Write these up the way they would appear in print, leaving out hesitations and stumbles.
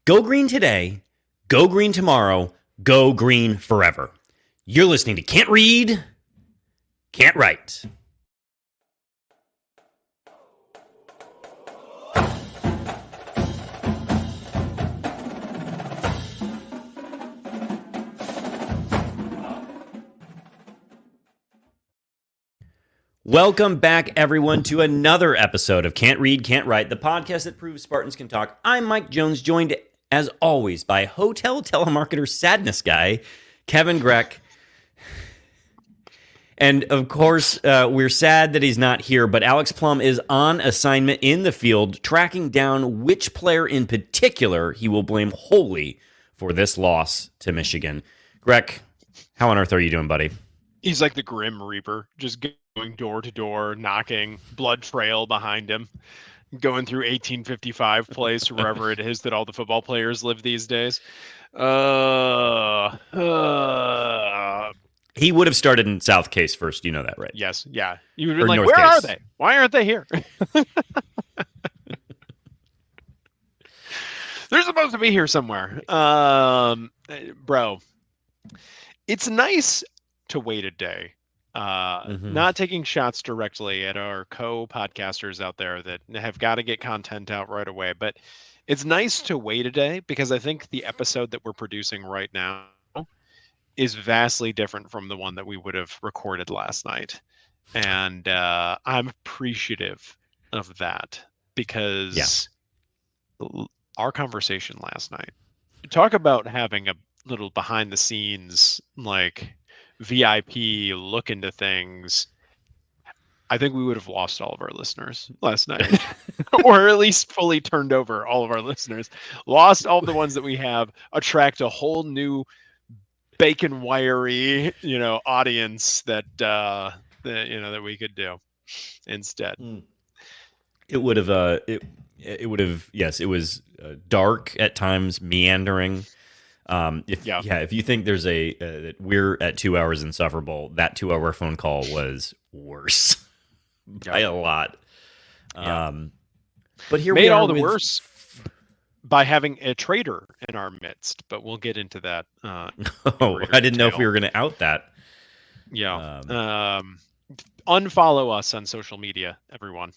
Go green today, go green tomorrow, go green forever. You're listening to Can't Read, Can't Write. Welcome back, everyone, to another episode of Can't Read, Can't Write, the podcast that proves Spartans can talk. I'm Mike Jones, joined, as always, by hotel telemarketer sadness guy, Kevin Greck. And, of course, we're sad that he's not here, but Alex Plum is on assignment in the field, tracking down which player in particular he will blame wholly for this loss to Michigan. Greck, how on earth are you doing, buddy? He's like the Grim Reaper, just going door to door, knocking, blood trail behind him, going through 1855 place, wherever it is that all the football players live these days. He would have started in South Case first, you know that, right? Yes, yeah. You would be Or like, North where Case. are they? Why aren't they here? They're supposed to be here somewhere. Bro, it's nice to wait a day. Not taking shots directly at our co-podcasters out there that have got to get content out right away, but it's nice to wait a day because I think the episode that we're producing right now is vastly different from the one that we would have recorded last night. And I'm appreciative of that because our conversation last night, talk about having a little behind the scenes, like VIP look into things. I think we would have lost all of our listeners last night, or at least fully turned over all of our listeners, lost all the ones that we have, attract a whole new bacon wiry, audience that we could do instead. It would have, it would have, yes, it was dark at times, meandering. If you think there's that we're at 2 hours insufferable, that 2 hour phone call was worse by a lot. But here we are, all the worse by having a traitor in our midst, but we'll get into that. I didn't know if we were going to out that. Unfollow us on social media, everyone.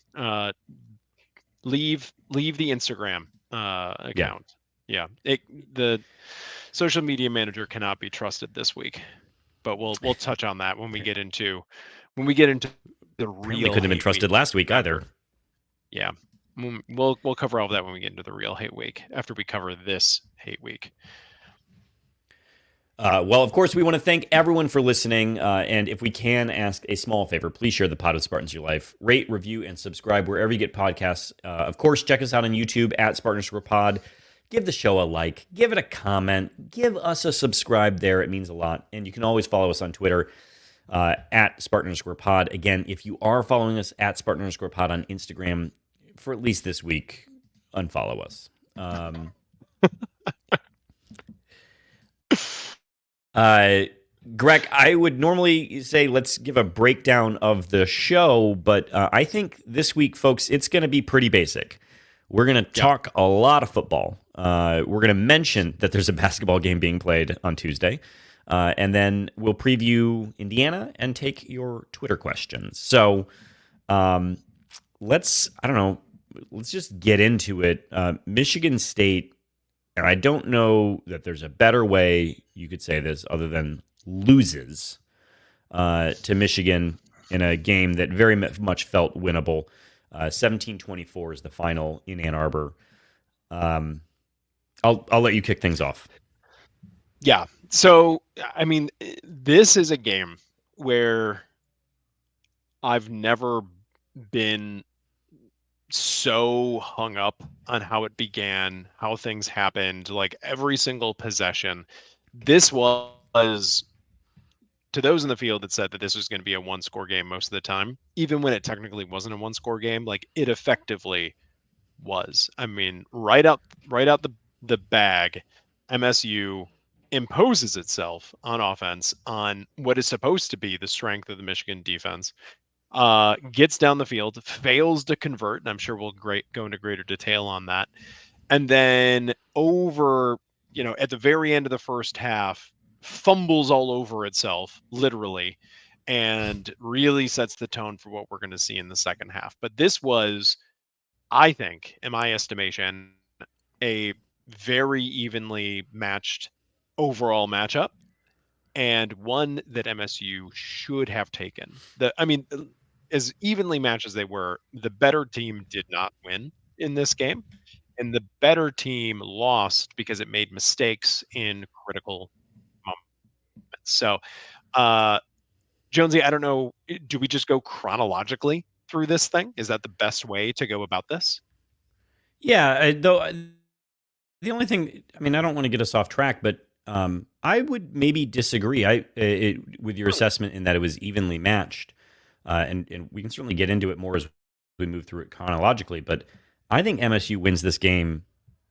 Leave the Instagram account. The social media manager cannot be trusted this week, but we'll touch on that when we get into the real. Couldn't have been trusted last week either. Yeah, we'll cover all of that when we get into the real hate week after we cover this hate week. Well, of course, we want to thank everyone for listening. And if we can ask a small favor, please share the pod with Spartans Your Life. Rate, review, and subscribe wherever you get podcasts. Of course, check us out on YouTube at Spartans_pod. Give the show a like. Give it a comment. Give us a subscribe there. It means a lot. And you can always follow us on Twitter at Spartan_pod. Again, if you are following us at Spartan_pod on Instagram for at least this week, unfollow us. Greg, I would normally say let's give a breakdown of the show, but I think this week, folks, it's going to be pretty basic. We're going to talk a lot of football. We're going to mention that there's a basketball game being played on Tuesday, and then we'll preview Indiana and take your Twitter questions. So let's just get into it. Michigan State, and I don't know that there's a better way you could say this other than loses to Michigan in a game that very much felt winnable. 17-24 is the final in Ann Arbor. I'll let you kick things off. Yeah. So, I mean, this is a game where I've never been so hung up on how it began, how things happened, like every single possession. This was, to those in the field that said that this was going to be a one-score game most of the time, even when it technically wasn't a one-score game, like it effectively was. I mean, right out the bag, MSU imposes itself on offense on what is supposed to be the strength of the Michigan defense. Gets down the field, fails to convert, and I'm sure we'll go into greater detail on that. And then over, at the very end of the first half, fumbles all over itself, literally, and really sets the tone for what we're going to see in the second half. But this was, I think, in my estimation, a very evenly matched overall matchup, and one that MSU should have taken. As evenly matched as they were, the better team did not win in this game, and the better team lost because it made mistakes in critical moments. So, uh, Jonesy, I don't know, do we just go chronologically through this thing? Is that the best way to go about this? Yeah, though the only thing, I mean, I don't want to get us off track, but I would maybe disagree with your assessment in that it was evenly matched. And we can certainly get into it more as we move through it chronologically. But I think MSU wins this game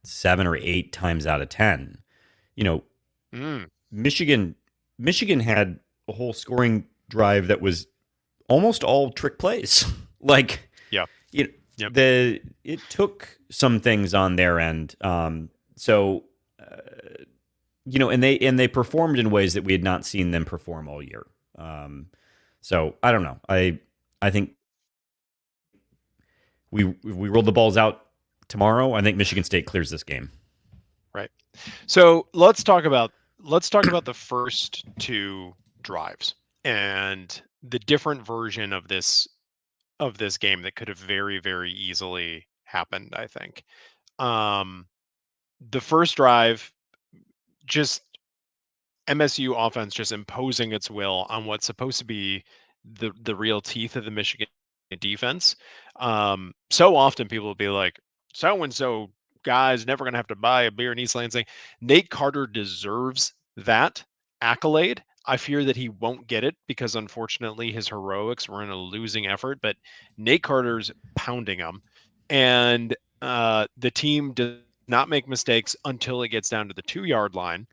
7 or 8 times out of 10. You know, Mm, Michigan Michigan had a whole scoring drive that was almost all trick plays. Like, yeah. you know, Yep. it took some things on their end. So and they performed in ways that we had not seen them perform all year. So I don't know. I think we rolled the balls out tomorrow. I think Michigan State clears this game. Right. So let's talk about the first two drives and the different version of this game that could have very, very easily happened, I think. Um, the first drive, just MSU offense just imposing its will on what's supposed to be the real teeth of the Michigan defense. So often people will be like, so and so guy's never going to have to buy a beer in East Lansing. Nate Carter deserves that accolade. I fear that he won't get it because unfortunately his heroics were in a losing effort, but Nate Carter's pounding them. And the team does not make mistakes until it gets down to the 2-yard line.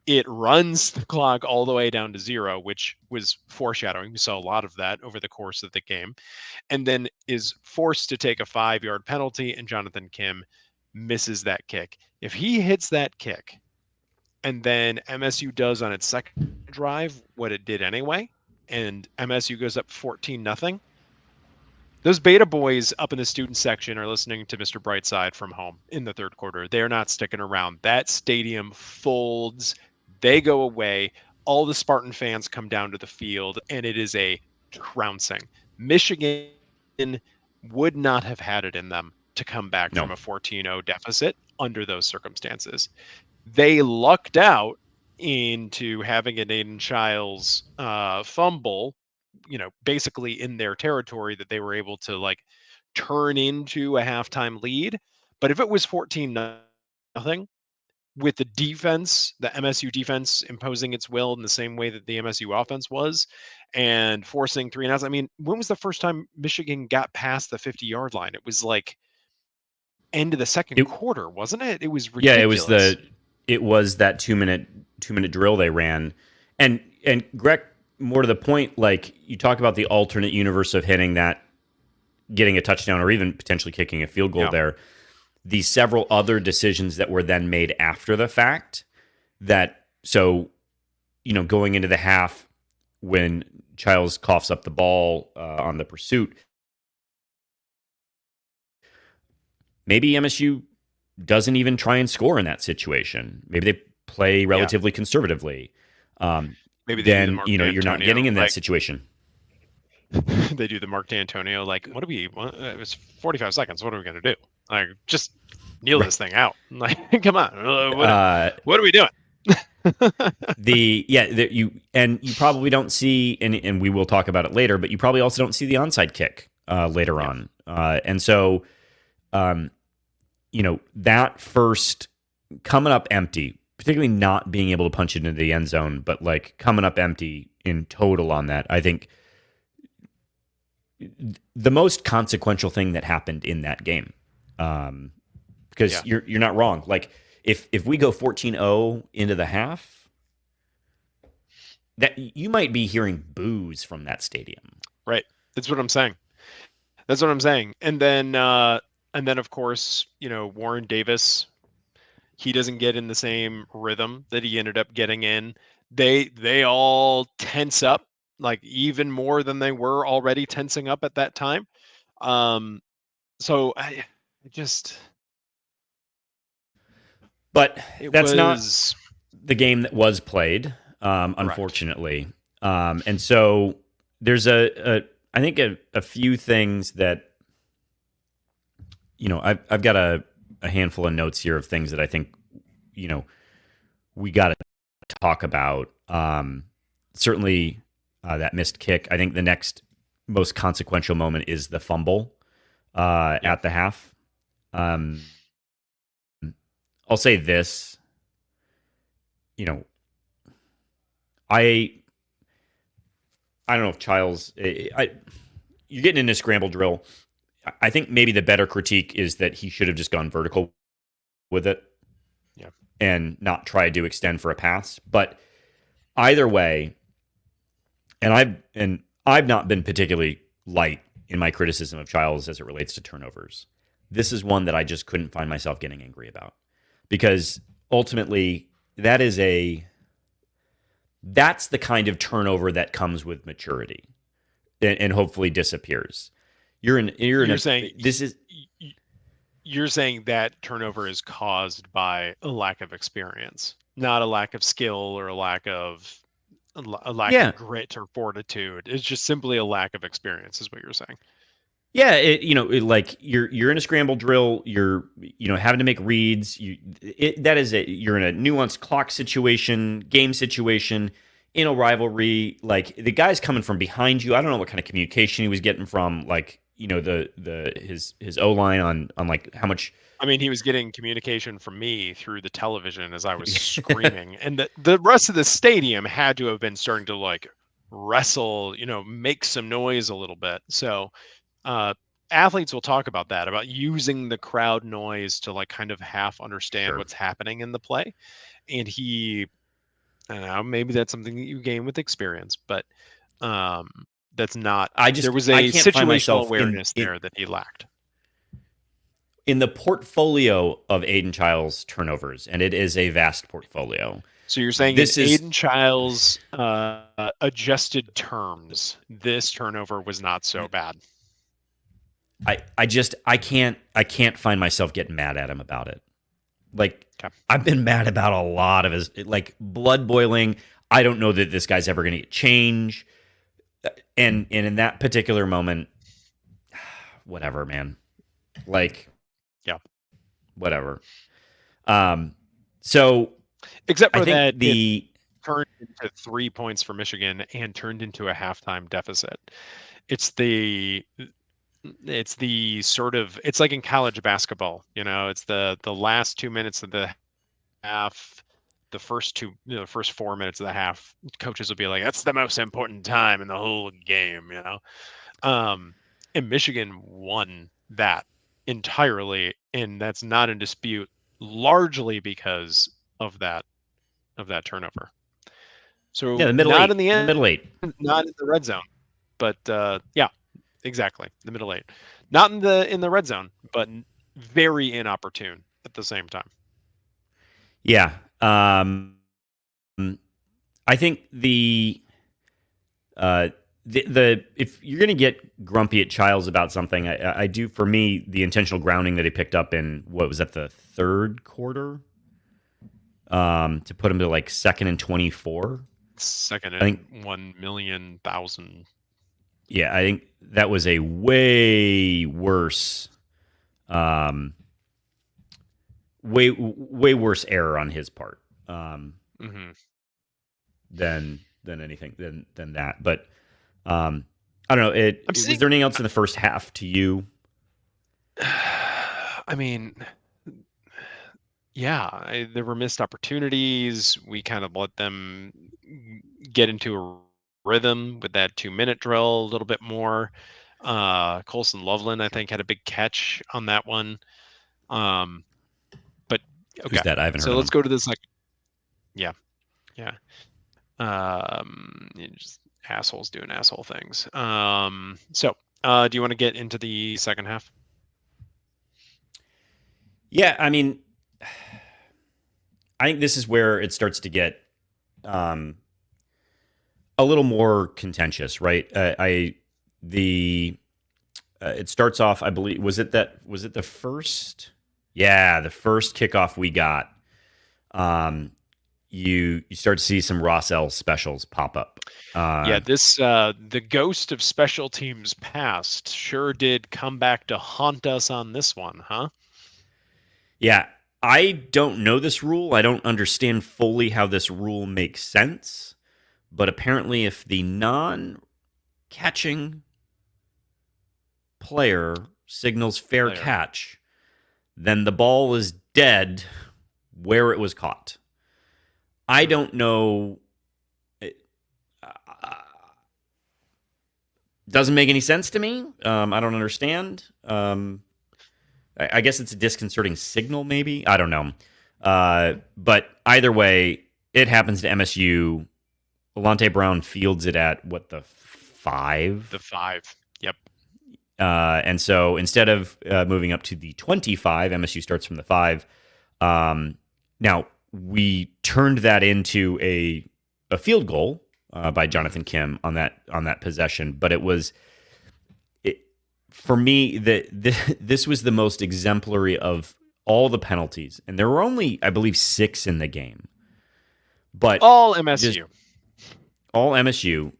It runs the clock all the way down to 0, which was foreshadowing. We saw a lot of that over the course of the game, and then is forced to take a 5-yard penalty, and Jonathan Kim misses that kick. If he hits that kick, and then MSU does on its second drive what it did anyway, and MSU goes up 14-0, those beta boys up in the student section are listening to Mr. Brightside from home in the third quarter. They're not sticking around. That stadium folds. They go away. All the Spartan fans come down to the field, and it is a trouncing. Michigan would not have had it in them to come back No, from a 14-0 deficit under those circumstances. They lucked out into having an Aiden Childs fumble, basically in their territory, that they were able to like turn into a halftime lead. But if it was 14-0 with the defense, the MSU defense imposing its will in the same way that the MSU offense was and forcing 3-and-outs. I mean, when was the first time Michigan got past the 50-yard line? It was like end of the second it quarter, wasn't it? It was yeah, ridiculous. it was that 2-minute drill they ran, and Greg, more to the point, like you talk about the alternate universe of hitting that, getting a touchdown, or even potentially kicking a field goal Yeah. there. The several other decisions that were then made after the fact, that going into the half when Childs coughs up the ball on the pursuit, maybe MSU doesn't even try and score in that situation. Maybe they play Yeah. relatively conservatively. Maybe they do the Then Mark you're not getting D'Antonio, in that like situation. they do the Mark D'Antonio, like, it was 45 seconds. What are we going to do? Like, just kneel Right. this thing out. Like, come on. Uh, What are we doing? you probably don't see, and we will talk about it later, but you probably also don't see the onside kick later Yeah. on. And so, that first coming up empty, particularly not being able to punch it into the end zone, but like coming up empty in total on that, I think the most consequential thing that happened in that game. Because Yeah. you're not wrong. Like if we go 14-0 into the half, that you might be hearing boos from that stadium. Right. That's what I'm saying. And then of course, Warren Davis, he doesn't get in the same rhythm that he ended up getting in. They all tense up, like even more than they were already tensing up at that time. So I just But it that's not was the game that was played, correct. unfortunately. And so there's I think a few things that, I've got a handful of notes here of things that I think, we got to talk about. Certainly that missed kick. I think the next most consequential moment is the fumble Yeah. at the half. Um, I'll say this, you know, I I don't know if Childs, you're getting into scramble drill. I think maybe the better critique is that he should have just gone vertical with it Yeah. and not tried to extend for a pass. But either way, I've not been particularly light in my criticism of Childs as it relates to turnovers. This is one that I just couldn't find myself getting angry about because ultimately that's the kind of turnover that comes with maturity and hopefully disappears. You're saying This is you're saying that turnover is caused by a lack of experience, not a lack of skill or a lack yeah. of grit or fortitude. It's just simply a lack of experience, is what you're saying. Yeah, like you're in a scramble drill, you're having to make reads. That is it. You're in a nuanced clock situation, game situation, in a rivalry. Like the guy's coming from behind you. I don't know what kind of communication he was getting from like his O line on like how much. I mean, he was getting communication from me through the television as I was screaming, and the rest of the stadium had to have been starting to like wrestle, make some noise a little bit. So uh, athletes will talk about that, about using the crowd noise to like kind of half understand Sure. what's happening in the play. And I don't know, maybe that's something that you gain with experience, but um, that's not. There was I a can't find situational myself awareness there that he lacked. in the portfolio of Aiden Childs turnovers, and it is a vast portfolio. So you're saying in This is Aiden Child's adjusted terms, this turnover was not so bad. I can't find myself getting mad at him about it. Like Okay. I've been mad about a lot of his like blood boiling. I don't know that this guy's ever going to change. And in that particular moment, whatever, man. Like Yeah. whatever. So Except I for think that, it turned into 3 points for Michigan and turned into a halftime deficit. It's the sort of, it's like in college basketball, it's the last 2 minutes of the half, the first 4 minutes of the half, coaches will be like, that's the most important time in the whole game. Um, and Michigan won that entirely, and that's not in dispute, largely because of that turnover. yeah, So the middle not in eight, the the end, middle eight. not in the red zone, but yeah, exactly, the middle eight, not in the red zone, but very inopportune at the same time. Yeah. I think uh, the if you're going to get grumpy at Childs about something, I do. For me, the intentional grounding that he picked up in what was that the third quarter, to put him to like 2nd and 24. Second I think, and 1,000,000. yeah, I think that was a way worse, um, way worse error on his part, Mm-hmm. than anything than that. But I don't know. I'm Was seeing. there anything else in the first half to you? I mean, yeah, there were missed opportunities. We kind of let them get into a rhythm with that 2-minute drill a little bit more. Colson Loveland, I think, had a big catch on that one. Um, but Who's okay, that? I haven't heard so of let's him. go to this. Like, yeah, yeah. Just assholes doing asshole things. Do you want to get into the second half? Yeah, I mean, I think this is where it starts to get a little more contentious, right? It starts off, I believe, was it the first? Yeah, the first kickoff we got. You start to see some Ross L specials pop up. This the ghost of special teams past sure did come back to haunt us on this one, huh? Yeah, I don't know this rule. I don't understand fully how this rule makes sense. But apparently, if the non-catching player signals fair catch, then the ball is dead where it was caught. I don't know. Doesn't make any sense to me. I don't understand. I guess it's a disconcerting signal, maybe. I don't know. But either way, it happens to MSU. Alante Brown fields it at, what, the 5? The 5. Yep. And so instead of moving up to the 25, MSU starts from the 5. Now, we turned that into a field goal by Jonathan Kim on that possession, but it was for me this was the most exemplary of all the penalties, and there were only, I believe, 6 in the game, but all MSU,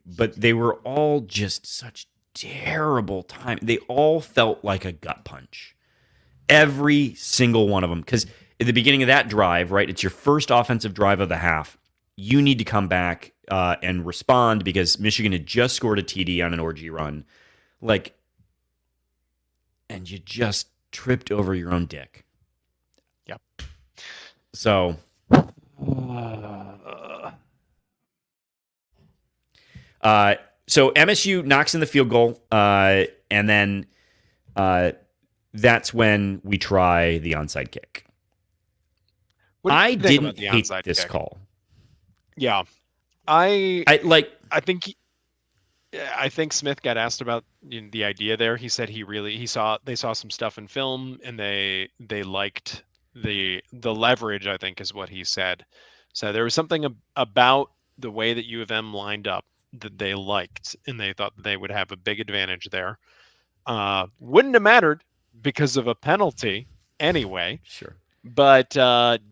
but they were all just such terrible time. They all felt like a gut punch, every single one of them, because at the beginning of that drive, right, it's your first offensive drive of the half. You need to come back and respond because Michigan had just scored a TD on an orgy run. And you just tripped over your own dick. Yep. So MSU knocks in the field goal, and then that's when we try the onside kick. I didn't hate this call. Yeah, I think Smith got asked about the idea there. He said they saw some stuff in film and they liked the leverage, I think is what he said. So there was something about the way that U of M lined up that they liked, and they thought they would have a big advantage there. Wouldn't have mattered because of a penalty anyway. Sure. But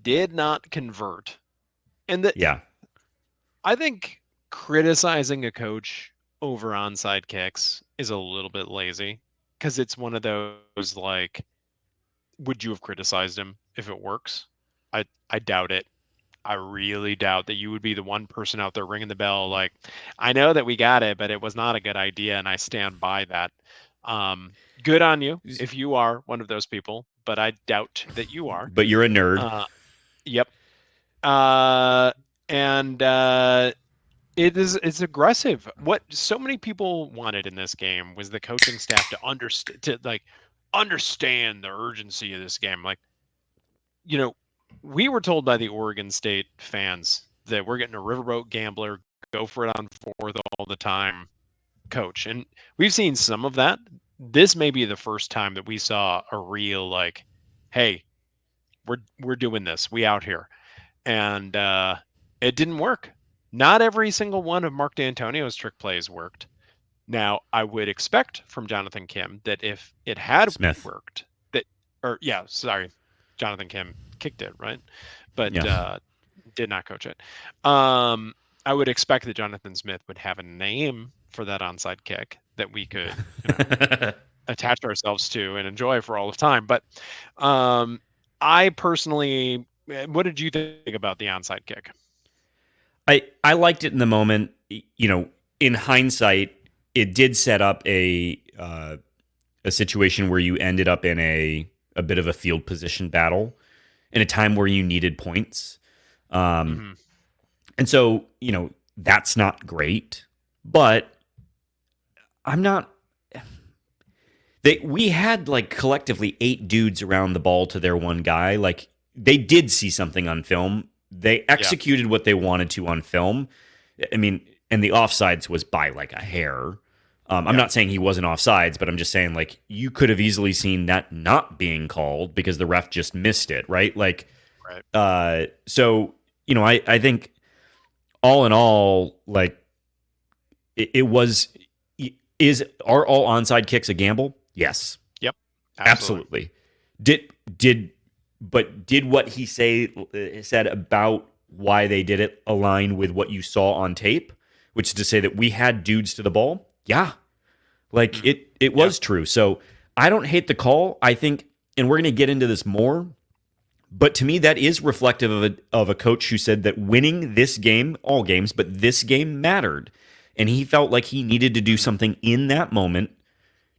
did not convert. And yeah, I think criticizing a coach over onside kicks is a little bit lazy, because it's one of those, like, would you have criticized him if it works? I doubt it. I really doubt that you would be the one person out there ringing the bell like, I know that we got it, but it was not a good idea, and I stand by that. Good on you if you are one of those people, but I doubt that you are. But you're a nerd. Yep. It's aggressive. What so many people wanted in this game was the coaching staff to understand the urgency of this game. Like, we were told by the Oregon State fans that we're getting a riverboat gambler, go for it on 4th all the time coach. And we've seen some of that. This may be the first time that we saw a real, like, hey, we're doing this. We out here. And it didn't work. Not every single one of Mark D'Antonio's trick plays worked. Now, I would expect from Jonathan Kim that if it had worked, Jonathan Kim kicked it, right? But did not coach it. I would expect that Jonathan Smith would have a name for that onside kick that we could attach ourselves to and enjoy for all of time. But I personally, what did you think about the onside kick? I liked it in the moment. In hindsight, it did set up a situation where you ended up in a bit of a field position battle in a time where you needed points. And so, that's not great, but we had like collectively 8 dudes around the ball to their one guy. Like, they did see something on film. They executed what they wanted to on film. I mean, and the offsides was by like a hair. I'm not saying he wasn't offsides, but I'm just saying, like, you could have easily seen that not being called because the ref just missed it, right? Like, So, I think all in all, like it was, are all onside kicks a gamble? Yes, Yep. absolutely. Did what he said about why they did it align with what you saw on tape, which is to say that we had dudes to the ball? Yeah, like it was true. So I don't hate the call. I think, and we're going to get into this more, but to me that is reflective of a coach who said that winning this game, all games, but this game mattered, and he felt like he needed to do something in that moment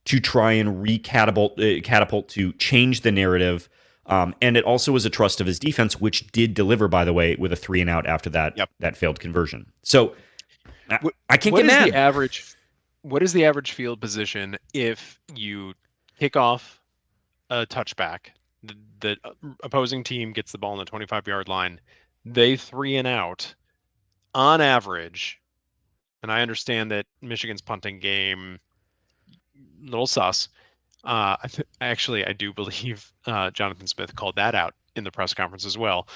to try and catapult to change the narrative. And it also was a trust of his defense, which did deliver, by the way, with a 3-and-out after that failed conversion. So I can't get mad. What is the average field position if you kick off a touchback? The opposing team gets the ball on the 25-yard line. They 3-and-out on average. And I understand that Michigan's punting game, little sus. I do believe Jonathan Smith called that out in the press conference as well.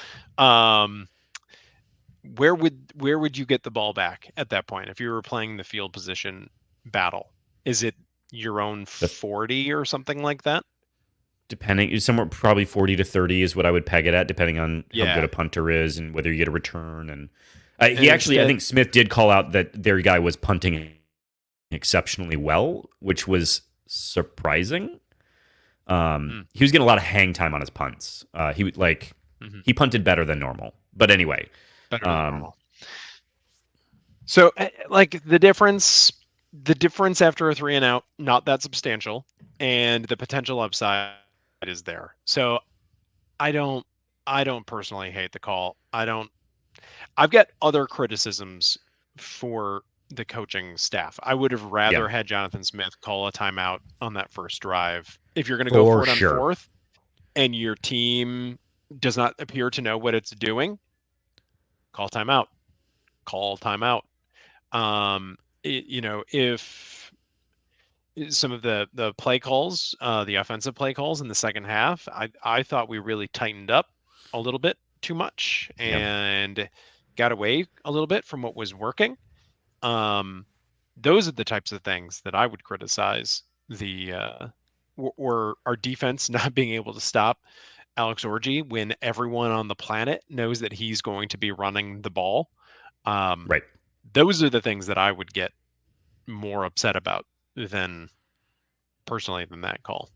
Where would you get the ball back at that point if you were playing the field position battle? Is it your own 40 or something like that? Depending, somewhere probably 40 to 30 is what I would peg it at, depending on how good a punter is and whether you get a return. And I think Smith did call out that their guy was punting exceptionally well, which was surprising. He was getting a lot of hang time on his punts. He punted better than normal. But anyway, better than normal. So like the difference after a 3-and-out, not that substantial, and the potential upside is there. So I don't personally hate the call. I've got other criticisms for the coaching staff. I would have rather had Jonathan Smith call a timeout on that first drive. If you're going to go for it on fourth and your team does not appear to know what it's doing, call timeout. If some of the play calls, the offensive play calls in the second half, I thought we really tightened up a little bit too much and got away a little bit from what was working. Those are the types of things that I would criticize. Or our defense not being able to stop Alex Orji when everyone on the planet knows that he's going to be running the ball. Right. Those are the things that I would get more upset about than that call.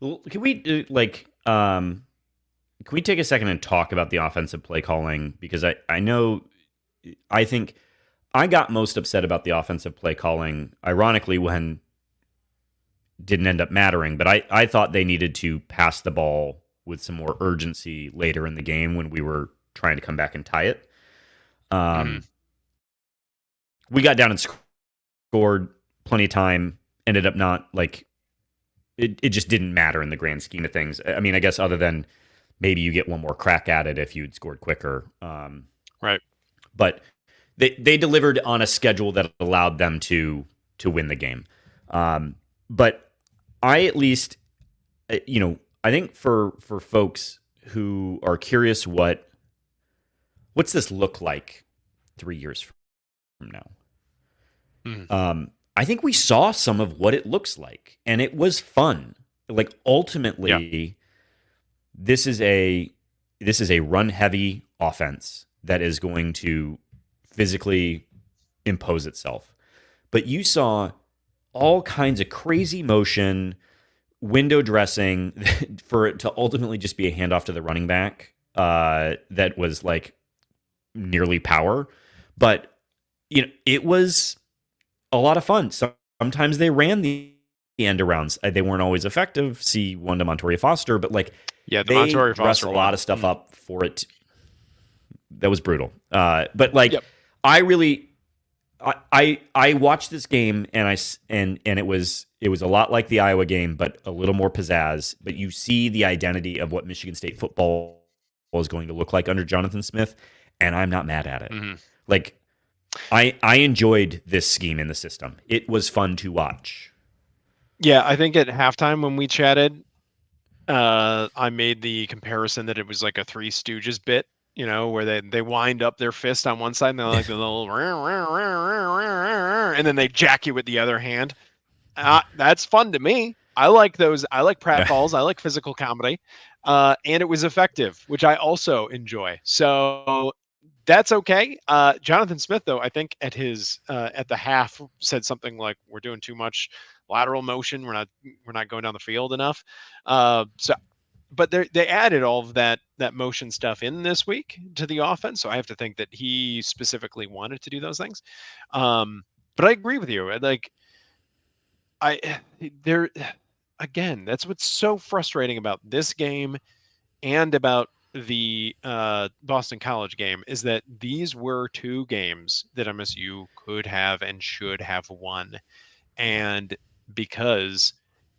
Well, can we take a second and talk about the offensive play calling? Because I think I got most upset about the offensive play calling, ironically, when it didn't end up mattering. But I thought they needed to pass the ball with some more urgency later in the game when we were trying to come back and tie it. We got down and scored plenty of time, ended up not it just didn't matter in the grand scheme of things. I mean, I guess other than maybe you get one more crack at it if you'd scored quicker. Right. But they delivered on a schedule that allowed them to win the game. But I at least, I think for folks who are curious what's this look like 3 years from now? I think we saw some of what it looks like, and it was fun. Like ultimately, this is a run heavy offense that is going to physically impose itself. But you saw all kinds of crazy motion, window dressing for it to ultimately just be a handoff to the running back that was like nearly power. But it was a lot of fun. Sometimes they ran the end arounds. They weren't always effective. See one to Montoria Foster, but the Montoria Foster dressed a lot of stuff up for it. That was brutal. I really, I watched this game and it was a lot like the Iowa game, but a little more pizzazz. But you see the identity of what Michigan State football is going to look like under Jonathan Smith, and I'm not mad at it. I enjoyed this scheme in the system. It was fun to watch. Yeah, I think at halftime when we chatted, I made the comparison that it was like a Three Stooges bit, where they wind up their fist on one side and they're like the little, and then they jack you with the other hand. That's fun to me. I like those. I like pratfalls. I like physical comedy, and it was effective, which I also enjoy. So that's okay. Jonathan Smith, though, I think at the half said something like, "We're doing too much lateral motion. We're not going down the field enough." So, but they added all of that motion stuff in this week to the offense. So I have to think that he specifically wanted to do those things. But I agree with you. Like I there again, that's what's so frustrating about this game and about the Boston College game is that these were two games that MSU could have and should have won. And because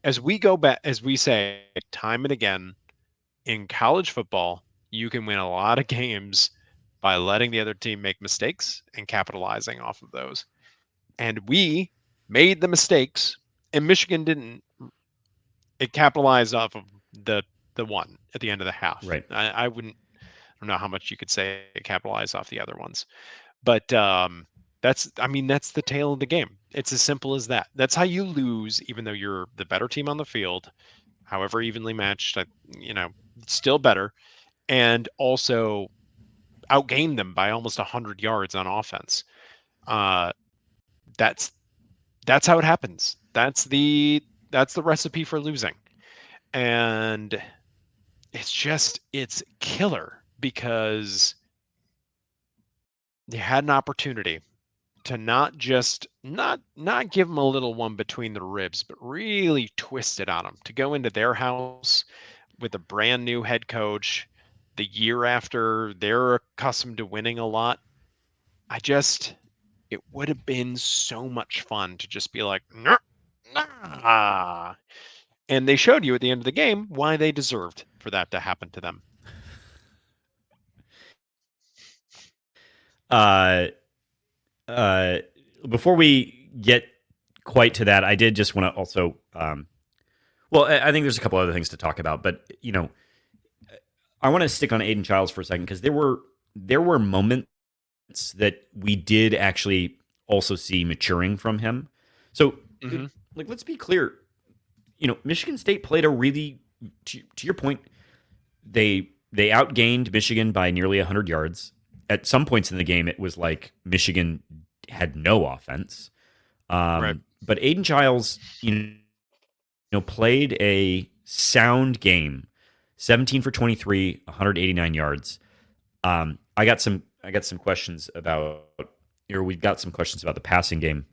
as we go back, as we say time and again, in college football, you can win a lot of games by letting the other team make mistakes and capitalizing off of those. And we made the mistakes, and Michigan didn't. It capitalized off of the one at the end of the half. Right. I wouldn't. I don't know how much you could say it capitalized off the other ones, but that's the tale of the game. It's as simple as that. That's how you lose, even though you're the better team on the field, however evenly matched. Still better, and also outgained them by almost 100 yards on offense. Uh, that's that's how it happens. That's the recipe for losing, and it's killer because they had an opportunity to not just not give them a little one between the ribs, but really twist it on them to go into their house with a brand new head coach the year after they're accustomed to winning a lot. It would have been so much fun to just be like, nah, nah. And they showed you at the end of the game why they deserved for that to happen to them. Uh, uh, Before we get quite to that, I did just want to also, well, I think there's a couple other things to talk about, but I want to stick on Aiden Childs for a second because there were moments that we did actually also see maturing from him. So, Mm-hmm. like, let's be clear. Michigan State played a really, to your point, they outgained Michigan by nearly 100 yards. At some points in the game, it was like Michigan had no offense. Right. But Aiden Childs, played a sound game, 17 for 23, 189 yards. I got some questions about, or we got some questions about the passing game.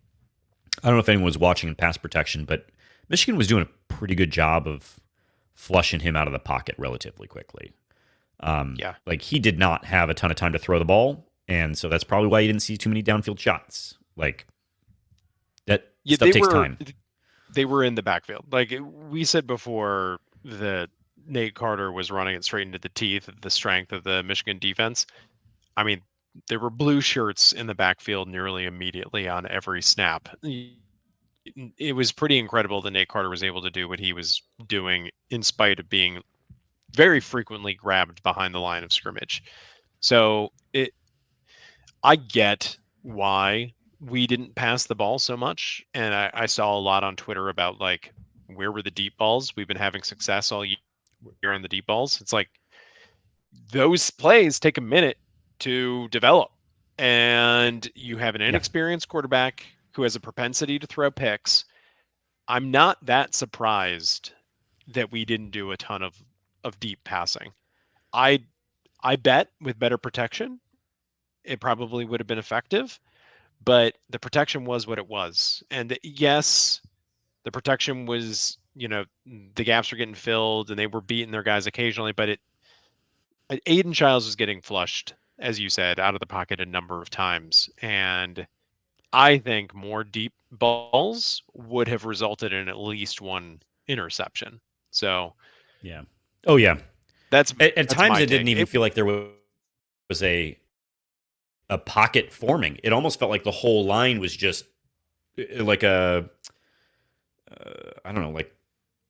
I don't know if anyone was watching in pass protection, but Michigan was doing a pretty good job of flushing him out of the pocket relatively quickly. Yeah. Like he did not have a ton of time to throw the ball, and so that's probably why you didn't see too many downfield shots. Like that Yeah, stuff takes time. they were in the backfield. Like we said before that Nate Carter was running it straight into the teeth of the strength of the Michigan defense. I mean, there were blue shirts in the backfield nearly immediately on every snap. It was pretty incredible that Nate Carter was able to do what he was doing in spite of being very frequently grabbed behind the line of scrimmage. So I get why we didn't pass the ball so much. And I saw a lot on Twitter about like, where were the deep balls? We've been having success all year on the deep balls. It's like those plays take a minute to develop. And you have an Yeah, inexperienced quarterback who has a propensity to throw picks. I'm not that surprised that we didn't do a ton of deep passing. I I bet with better protection, it probably would have been effective, but the protection was what it was. And yes, the protection was, the gaps were getting filled and they were beating their guys occasionally, but Aiden Childs was getting flushed, as you said, out of the pocket a number of times. And I think more deep balls would have resulted in at least one interception. So yeah. Oh yeah. that's At that's times, my it didn't take. even feel like there was a pocket forming. It almost felt like the whole line was just like a I don't know, like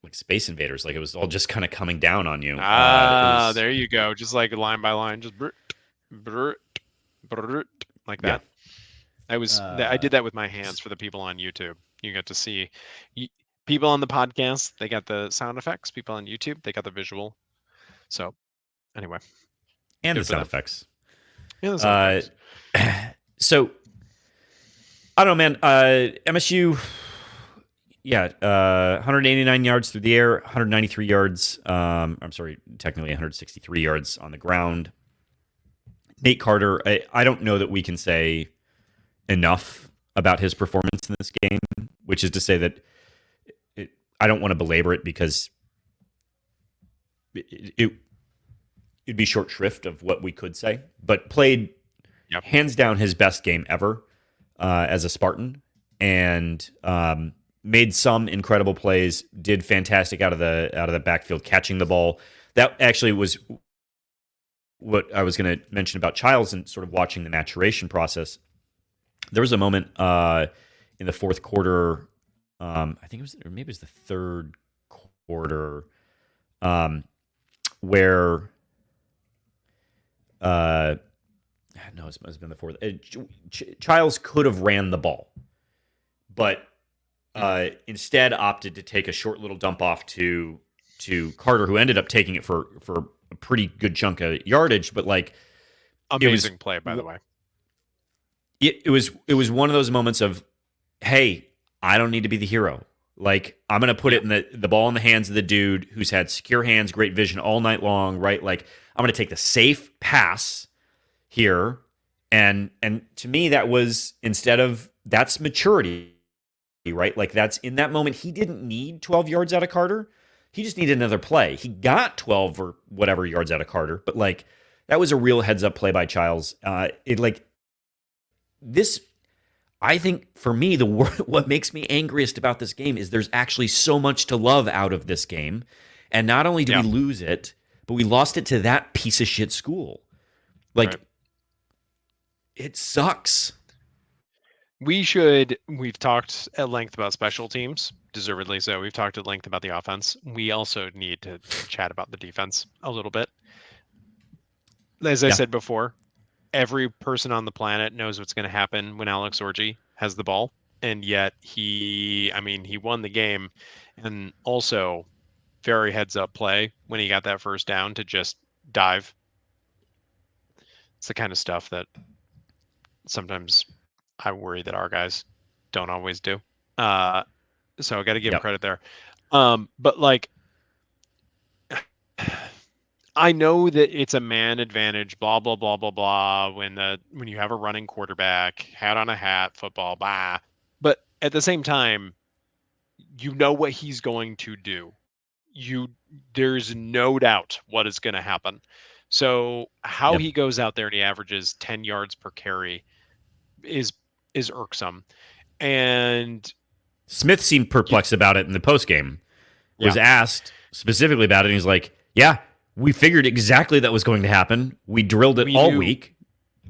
like Space Invaders. Like it was all just kind of coming down on you. There you go. Just like line by line, just like that. I did that with my hands for the people on YouTube. You get to see people on the podcast, they got the sound effects. People on YouTube, they got the visual. So anyway. And the sound effects. Yeah, the sound effects. So I don't know, man. MSU, 189 yards through the air, 193 yards. I'm sorry, technically 163 yards on the ground. Nate Carter, I don't know that we can say enough about his performance in this game, which is to say that I don't want to belabor it because it'd be short shrift of what we could say, but played hands down his best game ever as a Spartan, and made some incredible plays. Did fantastic out of the backfield, catching the ball. That actually was what I was going to mention about Childs and sort of watching the maturation process. There was a moment in the fourth quarter, I think it was, or maybe it was the third quarter, where no, it must have been the fourth. Childs could have ran the ball, but instead opted to take a short little dump off to Carter, who ended up taking it for a pretty good chunk of yardage. But like, amazing play, by the way. It was one of those moments of, hey, I don't need to be the hero. Like, I'm going to put it in the ball in the hands of the dude who's had secure hands, great vision all night long, right? Like, I'm going to take the safe pass here. And to me, that was, that's maturity, right? Like, that's in that moment, he didn't need 12 yards out of Carter. He just needed another play. He got 12 or whatever yards out of Carter, but like, that was a real heads up play by Childs. This, I think, for me, what makes me angriest about this game is there's actually so much to love out of this game. And not only did we lose it, but we lost it to that piece of shit school. Like, it sucks. We've talked at length about special teams, deservedly so. We've talked at length about the offense. We also need to chat about the defense a little bit. As I said before, every person on the planet knows what's going to happen when Alex Orji has the ball. And yet he won the game, and also very heads up play when he got that first down to just dive. It's the kind of stuff that sometimes I worry that our guys don't always do. So I got to give him credit there. But like, I know that it's a man advantage, blah, blah, blah, blah, blah, when you have a running quarterback, hat on a hat, football, blah. But at the same time, you know what he's going to do. There's no doubt what is going to happen. So how he goes out there and he averages 10 yards per carry is irksome. And Smith seemed perplexed about it in the postgame. Was asked specifically about it, and he's like, yeah, we figured exactly that was going to happen. We drilled it all week.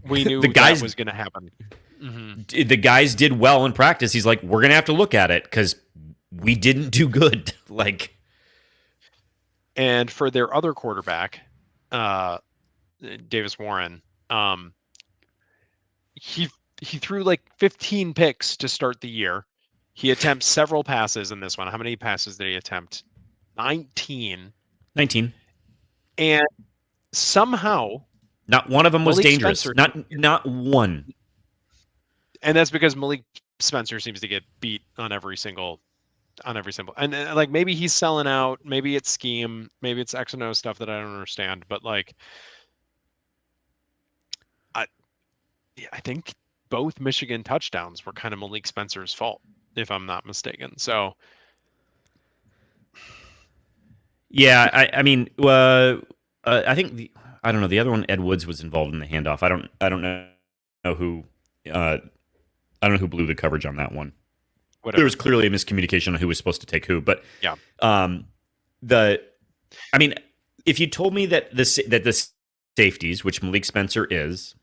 We knew that was going to happen. Mm-hmm. The guys did well in practice. He's like, we're going to have to look at it because we didn't do good. Like, and for their other quarterback, Davis Warren, he threw like 15 picks to start the year. He attempts several passes in this one. How many passes did he attempt? 19. And somehow, not one of them was dangerous. Spencer, not one. And that's because Malik Spencer seems to get beat on every single. And like, maybe he's selling out. Maybe it's scheme. Maybe it's X and O stuff that I don't understand. But like, I think both Michigan touchdowns were kind of Malik Spencer's fault, if I'm not mistaken. So. Yeah, I mean, I think I don't know. The other one, Ed Woods, was involved in the handoff. I don't know who. I don't know who blew the coverage on that one. Whatever. There was clearly a miscommunication on who was supposed to take who. But if you told me that the safeties, which Malik Spencer is,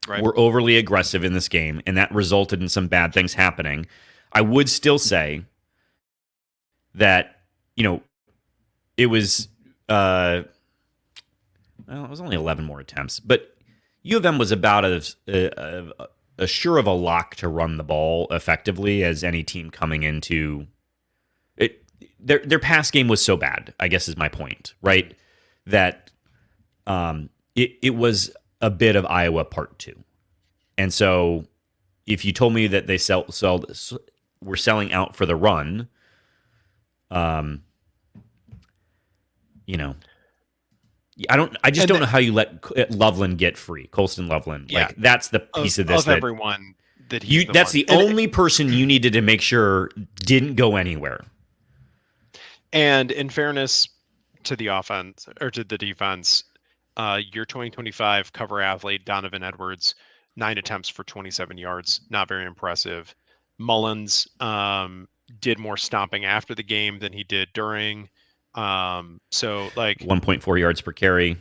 were overly aggressive in this game, and that resulted in some bad things happening, I would still say that it was well, it was only 11 more attempts, but U of M was about as sure of a lock to run the ball effectively as any team coming into it. Their pass game was so bad, I guess is my point, right? That it was a bit of Iowa part 2. And so if you told me that they were selling out for the run, I just don't know how you let Loveland get free. Colston Loveland. Yeah, like that's the piece of this that everyone that that's the only person you needed to make sure didn't go anywhere. And in fairness to the offense or to the defense, your 2025 cover athlete Donovan Edwards, 9 attempts for 27 yards, not very impressive. Mullins did more stomping after the game than he did during. So like 1.4 yards per carry.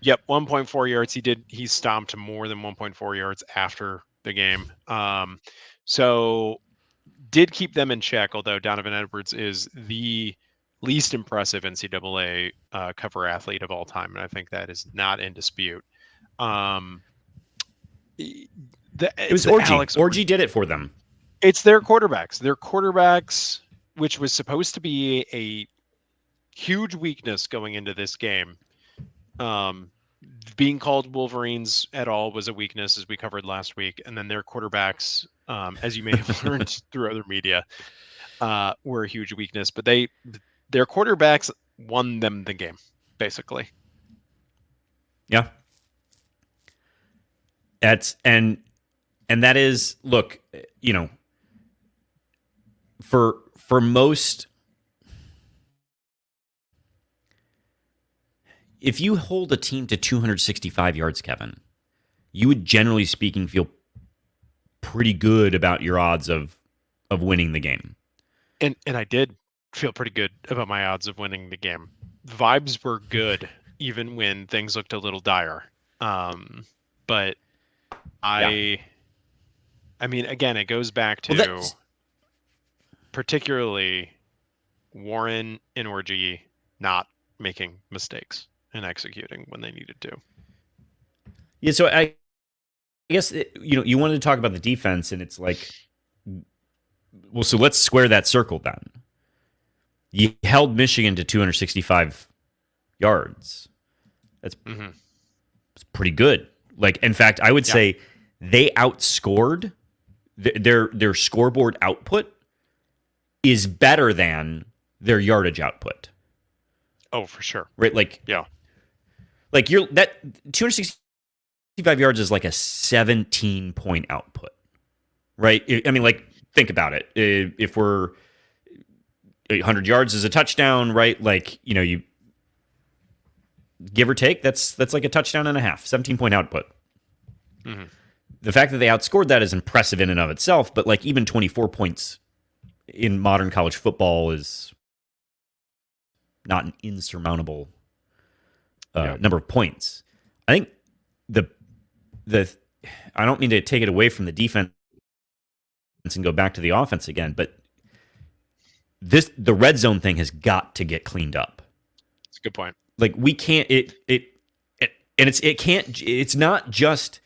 Yep, 1.4 yards. He stomped more than 1.4 yards after the game. So did keep them in check, although Donovan Edwards is the least impressive NCAA cover athlete of all time, and I think that is not in dispute. It was Orji. Orji did it for them. It's their quarterbacks. Their quarterbacks, which was supposed to be a huge weakness going into this game. Being called Wolverines at all was a weakness, as we covered last week. And then their quarterbacks, as you may have learned through other media, were a huge weakness. But their quarterbacks won them the game, basically. Yeah. And that is, look, for most, if you hold a team to 265 yards, Kevin, you would generally speaking feel pretty good about your odds of winning the game. And I did feel pretty good about my odds of winning the game. Vibes were good even when things looked a little dire. But I mean, again, it goes back to particularly Warren and Orji not making mistakes and executing when they needed to. Yeah, so I guess you wanted to talk about the defense, and it's like, well, so let's square that circle then. You held Michigan to 265 yards. That's pretty good. Like, in fact, I would say they outscored their scoreboard output is better than their yardage output. Oh, for sure. Right? Like, yeah. Like that 265 yards is like a 17-point output. Right? I mean, like, think about it. If we're 100 yards is a touchdown, right? Like, you give or take, that's like a touchdown and a half, 17-point output. Mm-hmm. The fact that they outscored that is impressive in and of itself, but like even 24 points in modern college football is not an insurmountable number of points. I think I don't mean to take it away from the defense and go back to the offense again, but the red zone thing has got to get cleaned up. That's a good point. Like, we can't it's not just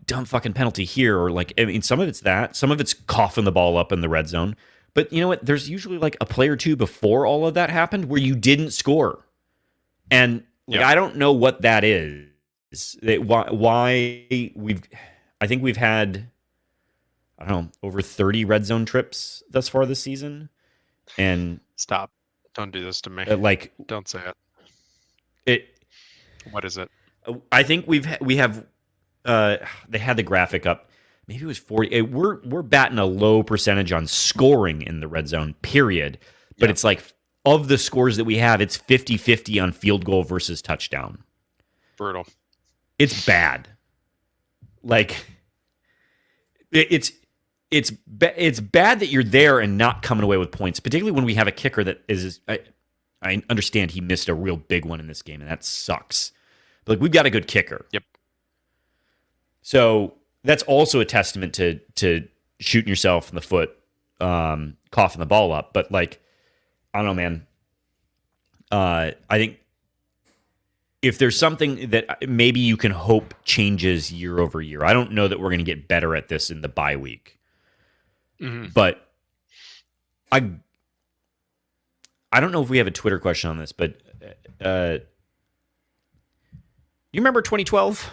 dumb fucking penalty here, or like, I mean, some of it's that, some of it's coughing the ball up in the red zone. But you know what? There's usually like a play or two before all of that happened where you didn't score. And I don't know what that is. Why I think we've had, I don't know, over 30 red zone trips thus far this season. And stop. Don't do this to me. Don't say it. What is it? I think we have they had the graphic up. Maybe it was 40. We're batting a low percentage on scoring in the red zone, period. But it's like, of the scores that we have, it's 50-50 on field goal versus touchdown. Brutal. It's bad. Like, it's bad that you're there and not coming away with points, particularly when we have a kicker that is. I understand he missed a real big one in this game, and that sucks. But like, we've got a good kicker. Yep. So that's also a testament to shooting yourself in the foot, coughing the ball up. But like, I don't know, man. I think if there's something that maybe you can hope changes year over year, I don't know that we're going to get better at this in the bye week. Mm-hmm. But I don't know if we have a Twitter question on this, but you remember 2012?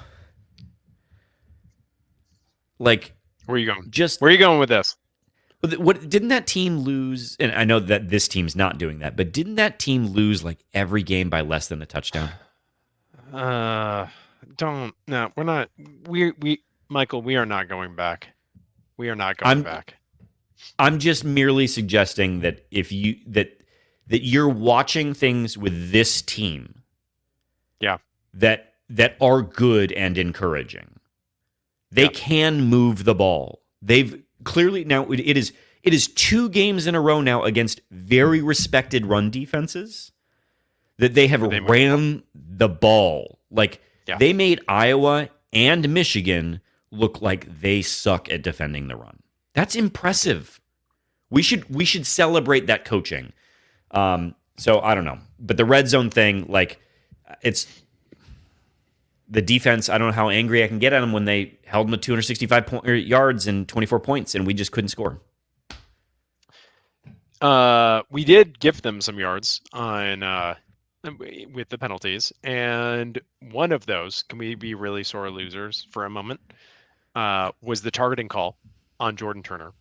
Like, Where are you going? just Where are you going with this? what didn't that team lose? And I know that this team's not doing that, but didn't that team lose like every game by less than a touchdown? Don't. No, we're not. Michael, we are not going back. We are not going I'm back. I'm just merely suggesting that if you that you're watching things with this team, Yeah. that are good and encouraging. They can move the ball. They've clearly now it is 2 games in a row now against very respected run defenses that they have ran the ball. Like they made Iowa and Michigan look like they suck at defending the run. That's impressive. We should celebrate that coaching. So I don't know, but the red zone thing, like it's the defense. I don't know how angry I can get at them when they held them to 265 yards and 24 points, and we just couldn't score. We did give them some yards on with the penalties, and one of those, can we be really sore losers for a moment, was the targeting call on Jordan Turner,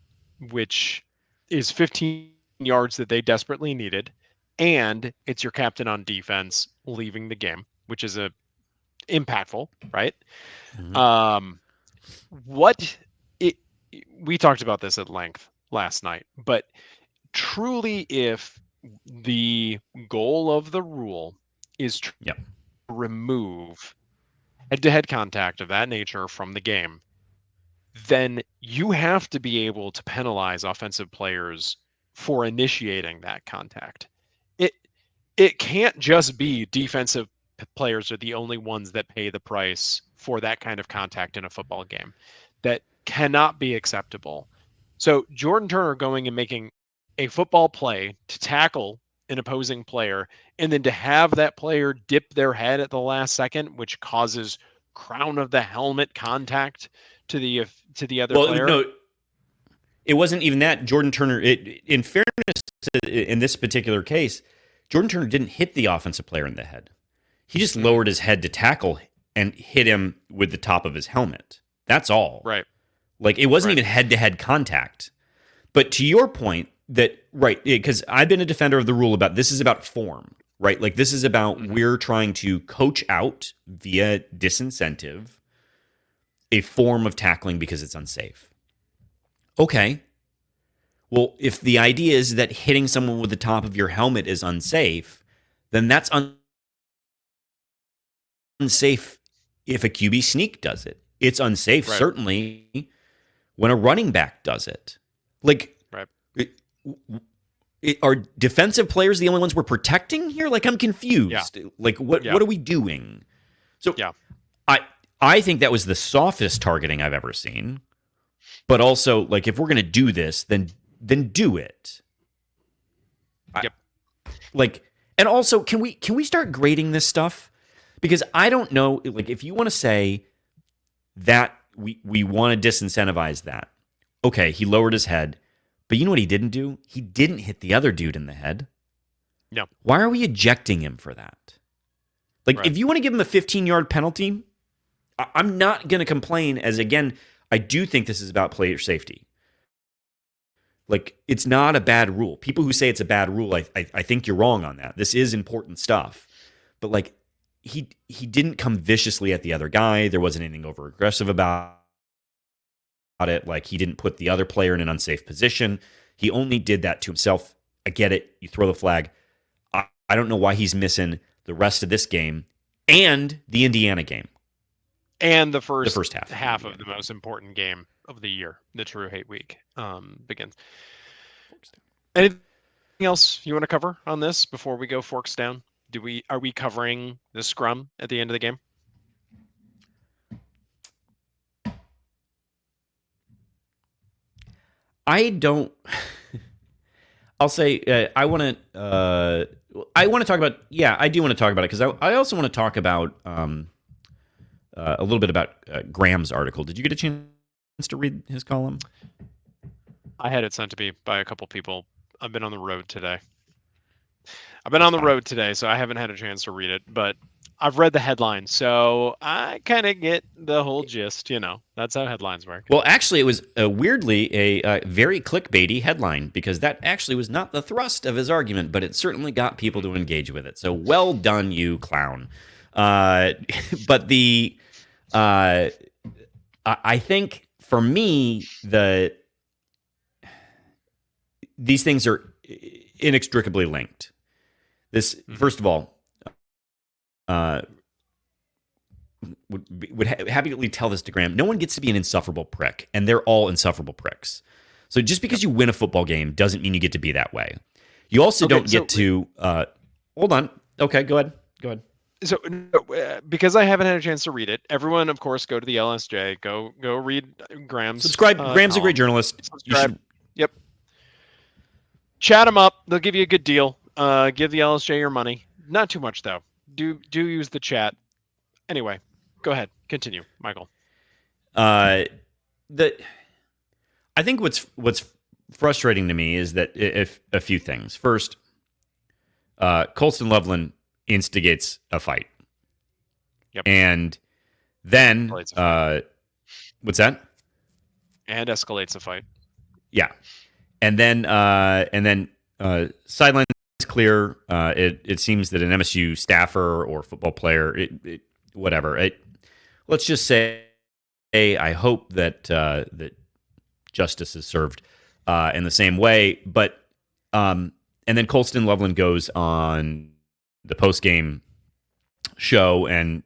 which is 15 yards that they desperately needed, and it's your captain on defense leaving the game, which is impactful, right? Mm-hmm. What it we talked about this at length last night, but truly, if the goal of the rule is to remove head-to-head contact of that nature from the game, then you have to be able to penalize offensive players for initiating that contact. It can't just be defensive players are the only ones that pay the price for that kind of contact in a football game. That cannot be acceptable. So Jordan Turner going and making a football play to tackle an opposing player, and then to have that player dip their head at the last second, which causes crown of the helmet contact to the other player. No, it wasn't even that. Jordan Turner, in fairness in this particular case, Jordan Turner didn't hit the offensive player in the head. He just lowered his head to tackle and hit him with the top of his helmet. That's all. Right. Like, it wasn't even head-to-head contact. But to your point, because I've been a defender of the rule about this is about form, right? Like, this is about we're trying to coach out via disincentive a form of tackling because it's unsafe. Okay. Well, if the idea is that hitting someone with the top of your helmet is unsafe, then that's unsafe if a QB sneak does it. It's unsafe, certainly, when a running back does it. Like, are defensive players the only ones we're protecting here? Like, I'm confused. Yeah. Like, what are we doing? So, I think that was the softest targeting I've ever seen. But also, like, if we're going to do this, then do it. And also, can we start grading this stuff? Because I don't know, like, if you want to say that we want to disincentivize that, okay, he lowered his head, but you know what he didn't do? He didn't hit the other dude in the head. No. Why are we ejecting him for that? Like, if you want to give him a 15-yard penalty, I'm not going to complain, as, again, I do think this is about player safety. Like, it's not a bad rule. People who say it's a bad rule, I think you're wrong on that. This is important stuff. But, like, he didn't come viciously at the other guy. There wasn't anything over-aggressive about it. Like, he didn't put the other player in an unsafe position. He only did that to himself. I get it. You throw the flag. I don't know why he's missing the rest of this game and the Indiana game. And the first half of the most important game of the year, the True Hate Week, begins. Anything else you want to cover on this before we go forks down? Are we covering the scrum at the end of the game? I don't I'll say I want to talk about. Yeah, I do want to talk about it because I also want to talk about a little bit about Graham's article. Did you get a chance to read his column? I had it sent to me by a couple people. I've been on the road today. So I haven't had a chance to read it, but I've read the headline, so I kind of get the whole gist. That's how headlines work. Well, actually, it was weirdly a very clickbaity headline because that actually was not the thrust of his argument, but it certainly got people to engage with it. So well done, you clown. But I think for me, these things are inextricably linked. This, first of all, would happily tell this to Graham. No one gets to be an insufferable prick, and they're all insufferable pricks. So just because you win a football game doesn't mean you get to be that way. You also don't get to. Hold on. Okay, go ahead. So, because I haven't had a chance to read it, everyone, of course, go to the LSJ. Go read Graham's. Subscribe. Graham's a great journalist. Subscribe. Yep. Chat him up. They'll give you a good deal. Give the LSJ your money. Not too much though. Do use the chat. Anyway, go ahead. Continue, Michael. I think what's frustrating to me is that if a few things. First, Colston Loveland instigates a fight. Yep. And then what's that? And escalates a fight. Yeah. And then sideline is clear. It seems that an MSU staffer or football player, whatever. Let's just say, I hope that justice is served in the same way. But and then Colston Loveland goes on the post game show and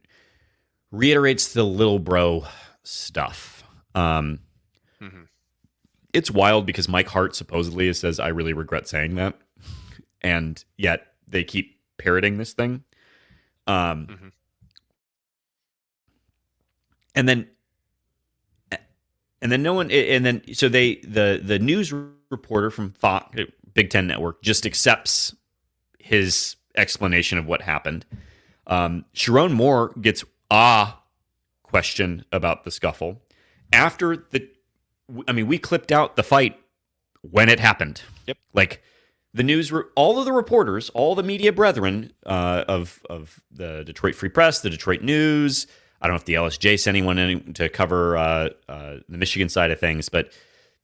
reiterates the little bro stuff. It's wild because Mike Hart supposedly says, I really regret saying that. And yet they keep parroting this thing. And then no one, and then, so the news reporter from Fox, Big Ten Network, just accepts his explanation of what happened. Sharon Moore gets a question about the scuffle after we clipped out the fight when it happened. Yep. Like the news, all of the reporters, all the media brethren of the Detroit Free Press, the Detroit News. I don't know if the LSJ sent anyone in to cover the Michigan side of things, but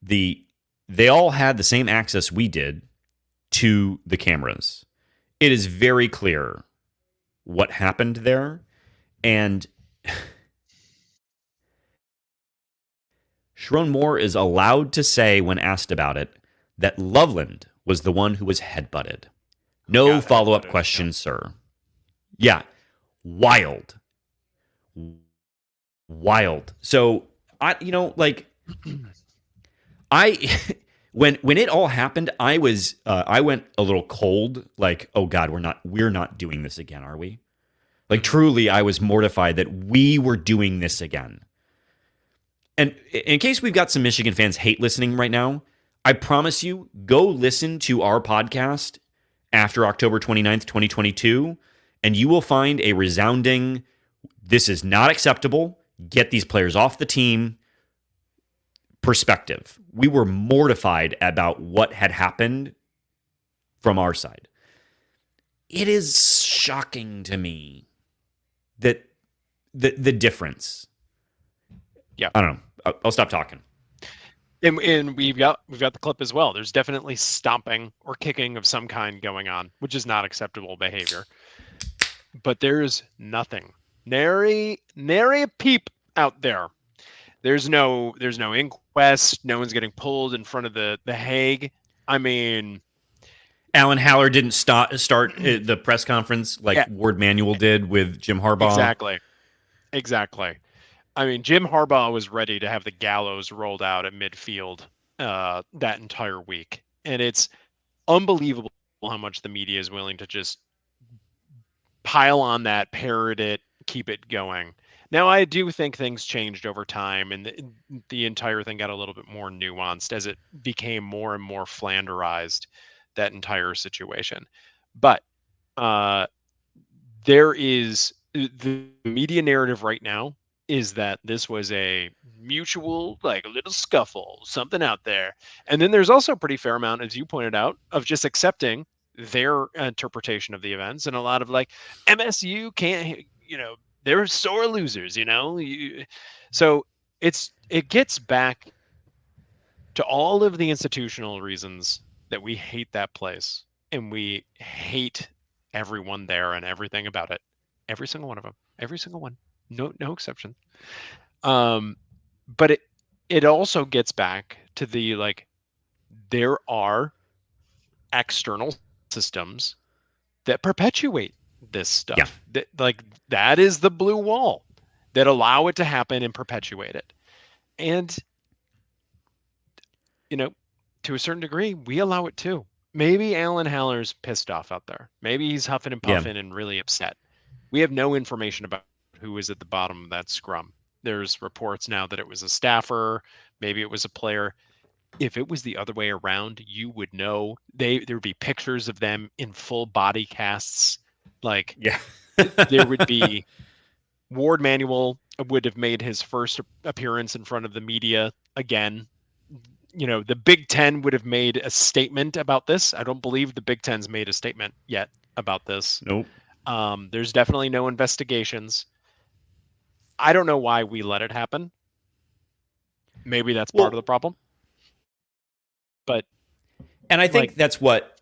they all had the same access we did to the cameras. It is very clear what happened there, and Sharon Moore is allowed to say, when asked about it, that Loveland was the one who was headbutted. No follow-up question, sir. Yeah. Wild. So, when it all happened, I went a little cold, like, oh God, we're not doing this again, are we? Like, truly, I was mortified that we were doing this again. And in case we've got some Michigan fans hate listening right now, I promise you, go listen to our podcast after October 29th, 2022, and you will find a resounding, this is not acceptable, get these players off the team perspective. We were mortified about what had happened from our side. It is shocking to me that the difference. Yeah. I don't know. I'll stop talking. And we've got the clip as well. There's definitely stomping or kicking of some kind going on, which is not acceptable behavior. But there's nothing. Nary a peep out there. There's no inquest. No one's getting pulled in front of the Hague. I mean, Alan Haller didn't start the press conference like Ward Manuel did with Jim Harbaugh. Exactly. I mean, Jim Harbaugh was ready to have the gallows rolled out at midfield that entire week. And it's unbelievable how much the media is willing to just pile on that, parrot it, keep it going. Now, I do think things changed over time, and the entire thing got a little bit more nuanced as it became more and more Flanderized. that entire situation. But there is the media narrative right now is that this was a mutual, like a little scuffle, something out there. And then there's also a pretty fair amount, as you pointed out, of just accepting their interpretation of the events, and a lot of like MSU can't, they're sore losers, so it gets back to all of the institutional reasons that we hate that place, and we hate everyone there and everything about it. Every single one of them, every single one, no exception. But it also gets back to the, like, there are external systems that perpetuate this stuff. That is the blue wall that allow it to happen and perpetuate it. And to a certain degree, we allow it too. Maybe Alan Haller's pissed off out there. Maybe he's huffing and puffing and really upset. We have no information about who is at the bottom of that scrum. There's reports now that it was a staffer, maybe it was a player. If it was the other way around, you would know. There would be pictures of them in full body casts. Like, there would be Ward Manuel would have made his first appearance in front of the media again. The Big Ten would have made a statement about this. I don't believe the Big Ten's made a statement yet about this. Nope. There's definitely no investigations. I don't know why we let it happen. Maybe that's part of the problem. And I think that's what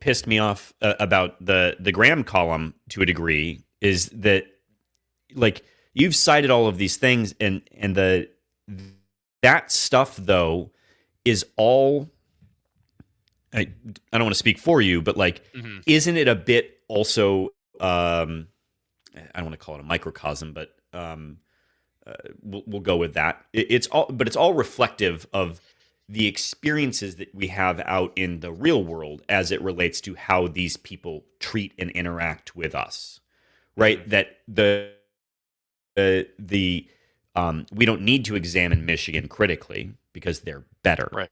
pissed me off about the Graham column to a degree is that, like, you've cited all of these things, and that stuff though is all. I don't want to speak for you, but like, isn't it a bit also? I don't want to call it a microcosm, but we'll go with that. It's all reflective of the experiences that we have out in the real world as it relates to how these people treat and interact with us, right? That we don't need to examine Michigan critically because they're better, right?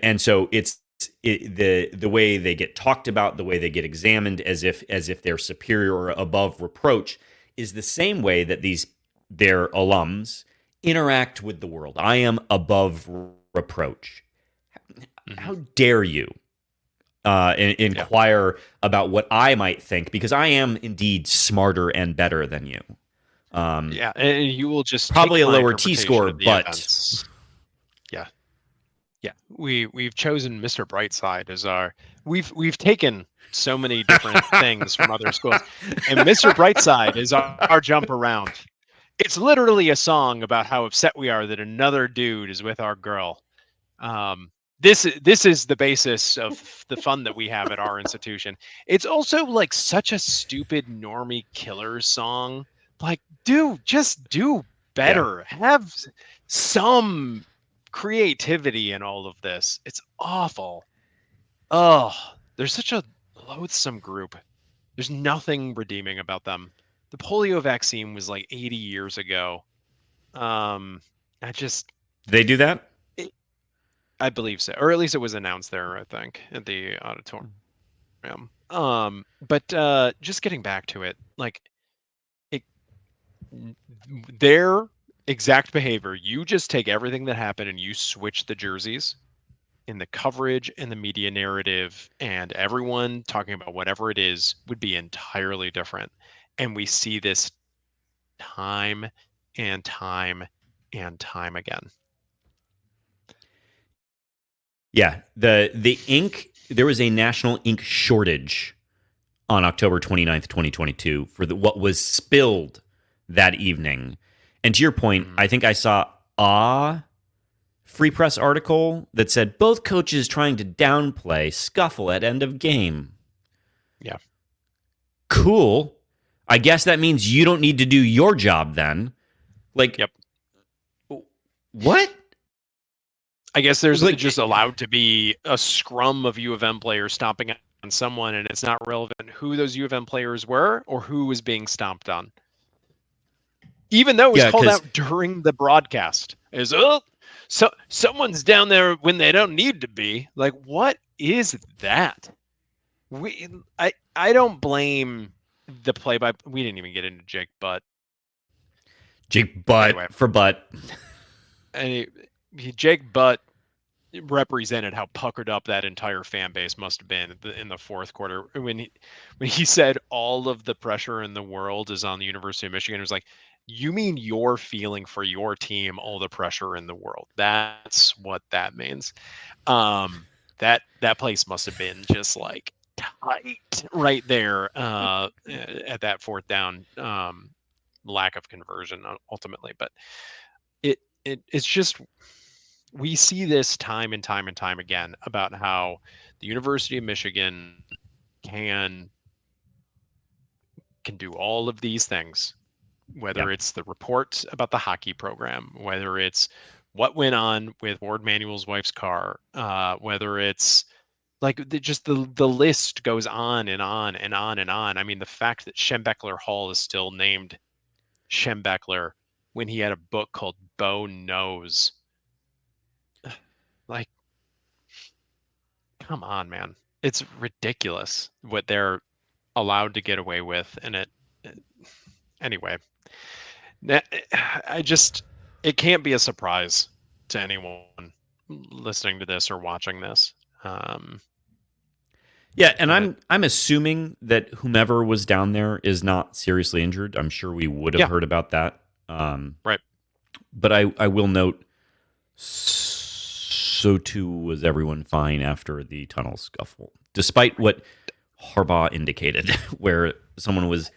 And so it's the way they get talked about, the way they get examined as if they're superior or above reproach is the same way that their alums interact with the world. I am above reproach. How dare you inquire about what I might think, because I am indeed smarter and better than you. And you will just probably take a my lower T-score, but events. We've chosen Mr. Brightside as our. We've taken so many different things from other schools, and Mr. Brightside is our jump around. It's literally a song about how upset we are that another dude is with our girl. This is the basis of the fun that we have at our institution. It's also like such a stupid normie killer song. Like, just do better. Yeah. Have some creativity in all of this. It's awful. Oh, they're such a loathsome group. There's nothing redeeming about them. The polio vaccine was like 80 years ago. They do that? I believe so. Or at least it was announced there, I think, at the auditorium. But just getting back to it, like, their exact behavior, you just take everything that happened and you switch the jerseys in the coverage and the media narrative, and everyone talking about whatever it is would be entirely different. And we see this time and time and time again. Yeah, the ink, there was a national ink shortage on October 29th, 2022 for what was spilled that evening. And to your point, I think I saw a Free Press article that said both coaches trying to downplay scuffle at end of game. Yeah. Cool. I guess that means you don't need to do your job then. Like, yep. What? I guess there's just allowed to be a scrum of U of M players stomping on someone, and it's not relevant who those U of M players were or who was being stomped on. Even though it was called out during the broadcast. So someone's down there when they don't need to be. Like, what is that? I don't blame the play-by. We didn't even get into Jake Butt. Jake Butt Anyway. for Butt. And Jake Butt represented how puckered up that entire fan base must have been in the fourth quarter when he said all of the pressure in the world is on the University of Michigan. It was like, you mean you're feeling for your team all the pressure in the world? That's what that means. That place must have been just like tight right there at that fourth down. Lack of conversion ultimately, but it's just, we see this time and time and time again about how the University of Michigan can do all of these things, whether it's the report about the hockey program, whether it's what went on with Ward Manuel's wife's car, whether it's like the list goes on and on and on and on. I mean, the fact that Schembechler Hall is still named Schembechler when he had a book called Bo Knows. Like, come on, man. It's ridiculous what they're allowed to get away with. And anyway, it can't be a surprise to anyone listening to this or watching this. Yeah, and I'm assuming that whomever was down there is not seriously injured. I'm sure we would have heard about that. Right. But I will note, so too was everyone fine after the tunnel scuffle, despite what Harbaugh indicated, where someone was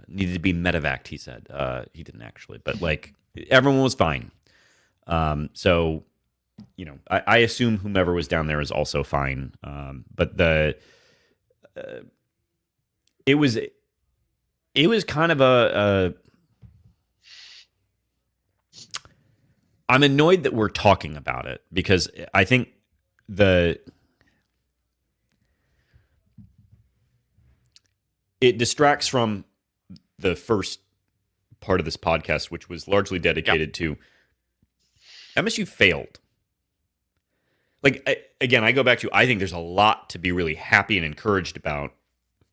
needed to be medevaced. He said he didn't actually, but like everyone was fine. So, you know, I assume whomever was down there is also fine. But it was kind of a I'm annoyed that we're talking about it because I think it distracts from the first part of this podcast, which was largely dedicated to MSU failed. Like, I go back to, I think there's a lot to be really happy and encouraged about,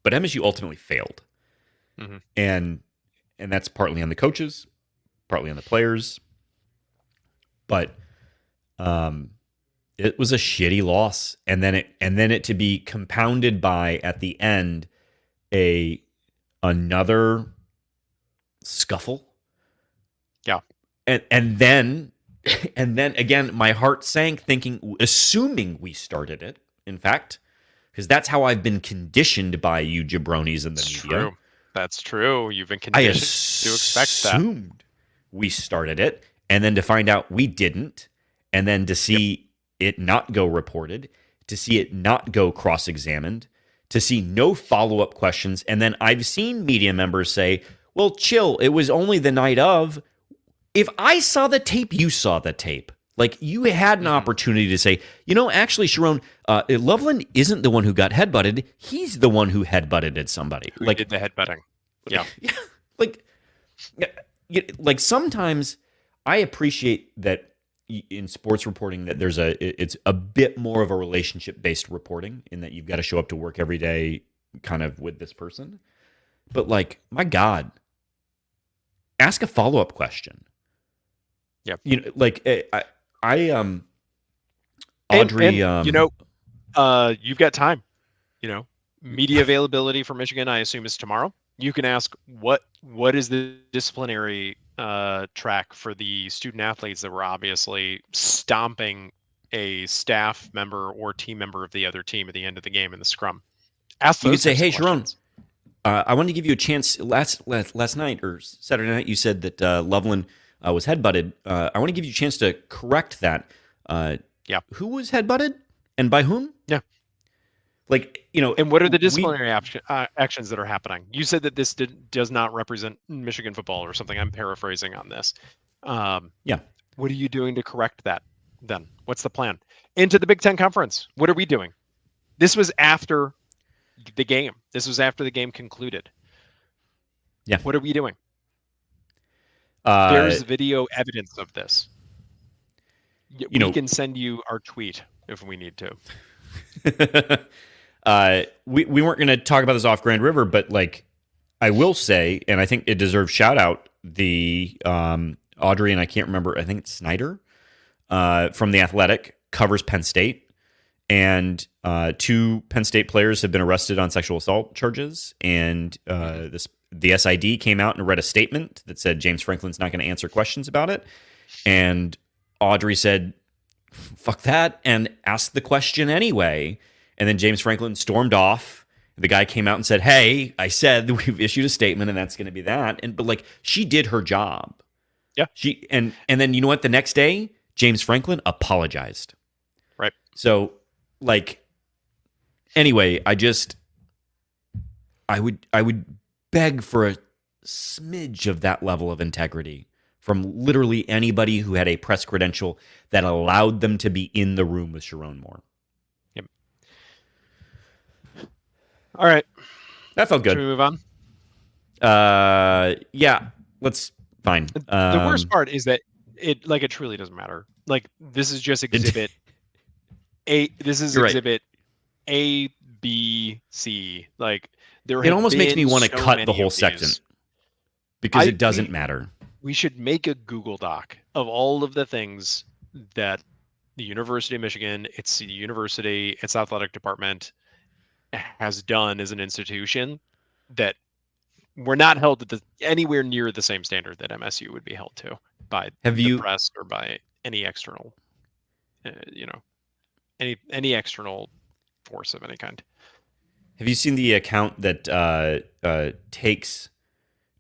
but MSU ultimately failed. Mm-hmm. And that's partly on the coaches, partly on the players. But it was a shitty loss, and then it to be compounded by at the end another scuffle. Yeah, and then again, my heart sank, assuming we started it. In fact, because that's how I've been conditioned by you jabronis in the media. True. That's true. You've been conditioned to expect that. I assumed we started it. And then to find out we didn't, and then to see it not go reported, to see it not go cross-examined, to see no follow-up questions. And then I've seen media members say, well, chill, it was only the night of. If I saw the tape, you saw the tape. Like, you had an opportunity to say, you know, actually, Sharon, Loveland isn't the one who got headbutted. He's the one who headbutted at somebody. Who did the headbutting. Yeah. Like sometimes I appreciate that in sports reporting that it's a bit more of a relationship-based reporting in that you've got to show up to work every day kind of with this person. But like, my God, ask a follow-up question. Yeah. You know, like Audrey, and, you know, you've got time, you know, media availability for Michigan, I assume, is tomorrow. You can ask what is the disciplinary track for the student athletes that were obviously stomping a staff member or team member of the other team at the end of the game in the scrum. Ask those. You could say, hey, Sharon, I wanted to give you a chance. Last night or Saturday night, you said that Loveland was headbutted. I want to give you a chance to correct that. Who was headbutted and by whom? Yeah. Like, you know. And what are the disciplinary actions that are happening? You said that this does not represent Michigan football or something. I'm paraphrasing on this. What are you doing to correct that then? What's the plan? Into the Big Ten Conference. What are we doing? This was after the game. This was after the game concluded. Yeah. What are we doing? There's video evidence of this. We can send you our tweet if we need to. We weren't going to talk about this off Grand River, but like I will say, and I think it deserves shout out. The Audrey and I can't remember. I think it's Snyder from the Athletic covers Penn State, and two Penn State players have been arrested on sexual assault charges. And the SID came out and read a statement that said James Franklin's not going to answer questions about it. And Audrey said, "Fuck that," and asked the question anyway. And then James Franklin stormed off. The guy came out and said, "Hey, I said that we've issued a statement, and that's going to be that." And but like she did her job. Yeah. She and then you know what? The next day, James Franklin apologized. Right. So like anyway, I would beg for a smidge of that level of integrity from literally anybody who had a press credential that allowed them to be in the room with Sharon Moore. Yep. All right. That felt good. Should we move on? Yeah, let's fine. The worst part is that it truly doesn't matter. Like this is just exhibit A. This is You're exhibit A, B, C. Like there. It almost makes me want to so cut the whole of section these. because it doesn't matter. We should make a Google Doc of all of the things that the University of Michigan, its university, its athletic department has done as an institution that we're not held at anywhere near the same standard that MSU would be held to by the press or by any external, any external force of any kind. Have you seen the account that takes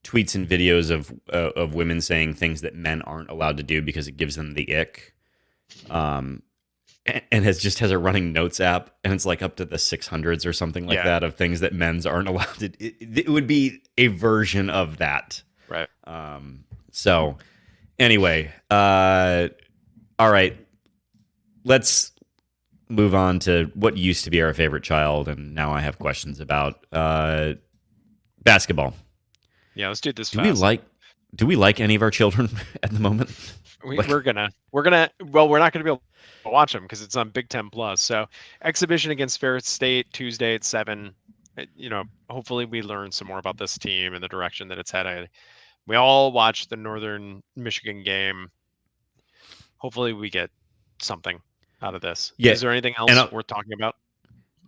tweets and videos of women saying things that men aren't allowed to do because it gives them the ick? And has a running notes app, and it's like up to the 600s or something like that of things that men's aren't allowed to. It would be a version of that, right? So, anyway, all right, let's move on to what used to be our favorite child, and now I have questions about basketball. Yeah, let's do this fast. Do we like any of our children at the moment? We're gonna. Well, we're not gonna be able to watch them because it's on Big Ten Plus. So exhibition against Ferris State Tuesday at 7. Hopefully we learn some more about this team and the direction that it's headed. We all watched the Northern Michigan game. Hopefully we get something out of this. Yeah. Is there anything else worth talking about?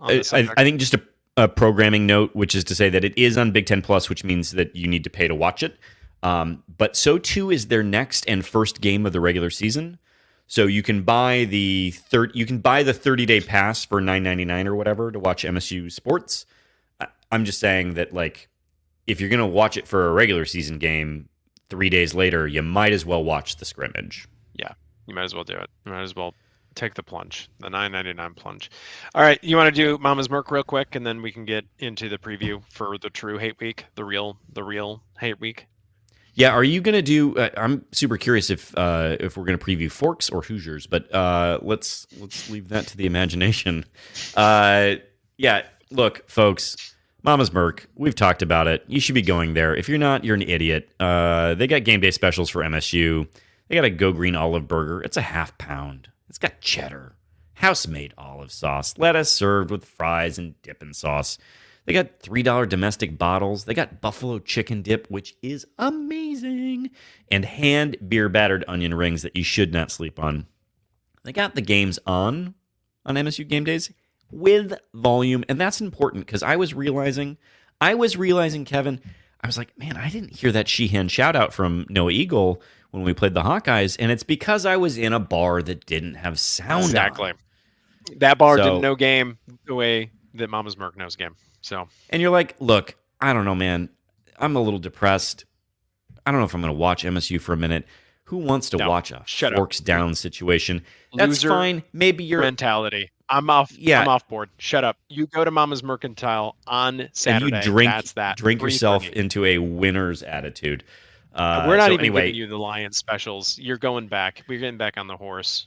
I think just a programming note, which is to say that it is on Big Ten Plus, which means that you need to pay to watch it. But so too is their next and first game of the regular season. So you can buy the 30-day pass for $9.99 or whatever to watch MSU sports. I'm just saying that like if you're gonna watch it for a regular season game 3 days later, you might as well watch the scrimmage. Yeah, you might as well do it. You might as well take the plunge, the $9.99 plunge. All right, you want to do Mama's Merc real quick, and then we can get into the preview for the true hate week, the real hate week. Yeah, are you gonna do? I'm super curious if we're gonna preview Forks or Hoosiers, but let's leave that to the imagination. Yeah, look, folks, Mama's Merc. We've talked about it. You should be going there. If you're not, you're an idiot. They got game day specials for MSU. They got a Go Green olive burger. It's a half pound. It's got cheddar, house-made olive sauce, lettuce served with fries and dipping sauce. They got $3 domestic bottles. They got buffalo chicken dip, which is amazing, and hand beer battered onion rings that you should not sleep on. They got the games on MSU game days with volume, and that's important because I was realizing, Kevin, I was like, man, I didn't hear that Sheehan shout out from Noah Eagle when we played the Hawkeyes, and it's because I was in a bar that didn't have sound. Exactly. That bar didn't know game the way that Mama's Merc knows game. So, and you're like, look, I don't know, man. I'm a little depressed. I don't know if I'm going to watch MSU for a minute. Who wants to watch a forks down situation? That's Loser fine. Maybe your mentality. I'm off. Yeah. I'm off board. Shut up. You go to Mama's Mercantile on Saturday. And you drink. That's that. Drink yourself into a winner's attitude. We're not even giving you the Lions specials. You're going back. We're getting back on the horse.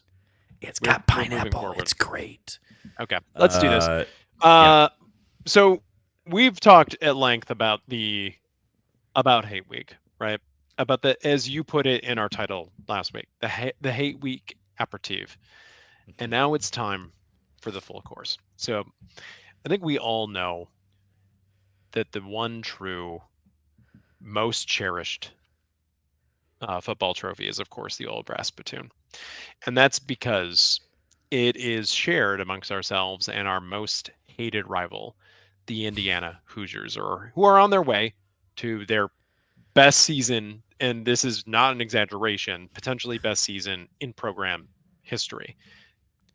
It's got pineapple. It's great. Okay, let's do this. So we've talked at length about Hate Week, right? About as you put it in our title last week, the Hate Week aperitif. And now it's time for the full course. So I think we all know that the one true, most cherished football trophy is, of course, the old brass spittoon. And that's because it is shared amongst ourselves and our most hated rival, the Indiana Hoosiers, or who are on their way to their best season. And this is not an exaggeration, potentially best season in program history,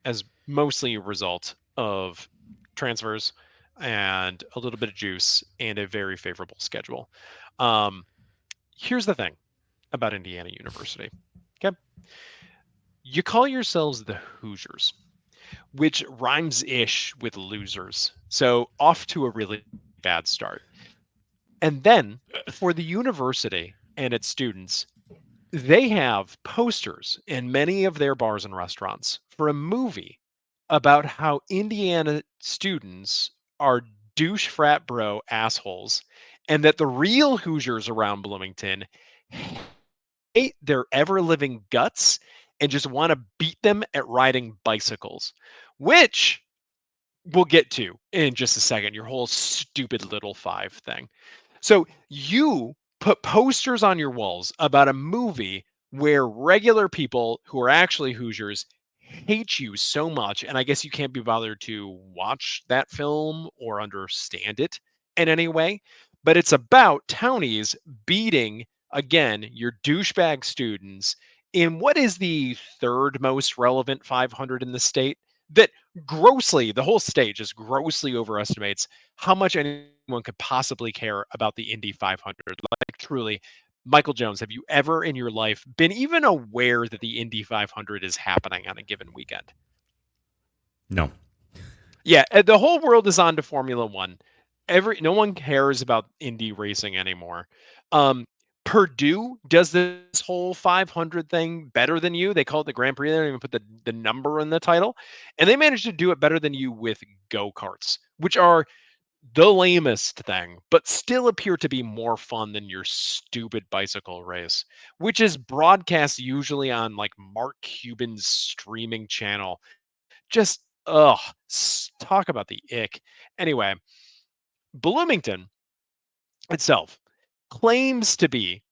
as mostly a result of transfers and a little bit of juice and a very favorable schedule. Um, Here's the thing about Indiana University. Okay. You call yourselves the Hoosiers, which rhymes ish with losers. So off to a really bad start. And then for the university and its students, they have posters in many of their bars and restaurants for a movie about how Indiana students are douche frat bro assholes, and that the real Hoosiers around Bloomington hate their ever living guts and just want to beat them at riding bicycles, which we'll get to in just a second. Your whole stupid little five thing. So you put posters on your walls about a movie where regular people who are actually Hoosiers hate you so much, and I guess you can't be bothered to watch that film or understand it in any way. But it's about townies beating, again, your douchebag students in what is the third most relevant 500 in the state, that grossly, the whole state just grossly overestimates how much anyone could possibly care about the Indy 500. Like, truly, Michael Jones, have you ever in your life been even aware that the Indy 500 is happening on a given weekend? No. Yeah, the whole world is on to Formula One. No one cares about Indy racing anymore. Um, Purdue does this whole 500 thing better than you. They call it the Grand Prix. They don't even put the number in the title, and they managed to do it better than you with go karts, which are the lamest thing, but still appear to be more fun than your stupid bicycle race, which is broadcast usually on like Mark Cuban's streaming channel. Just talk about the ick. Anyway, Bloomington itself claims to be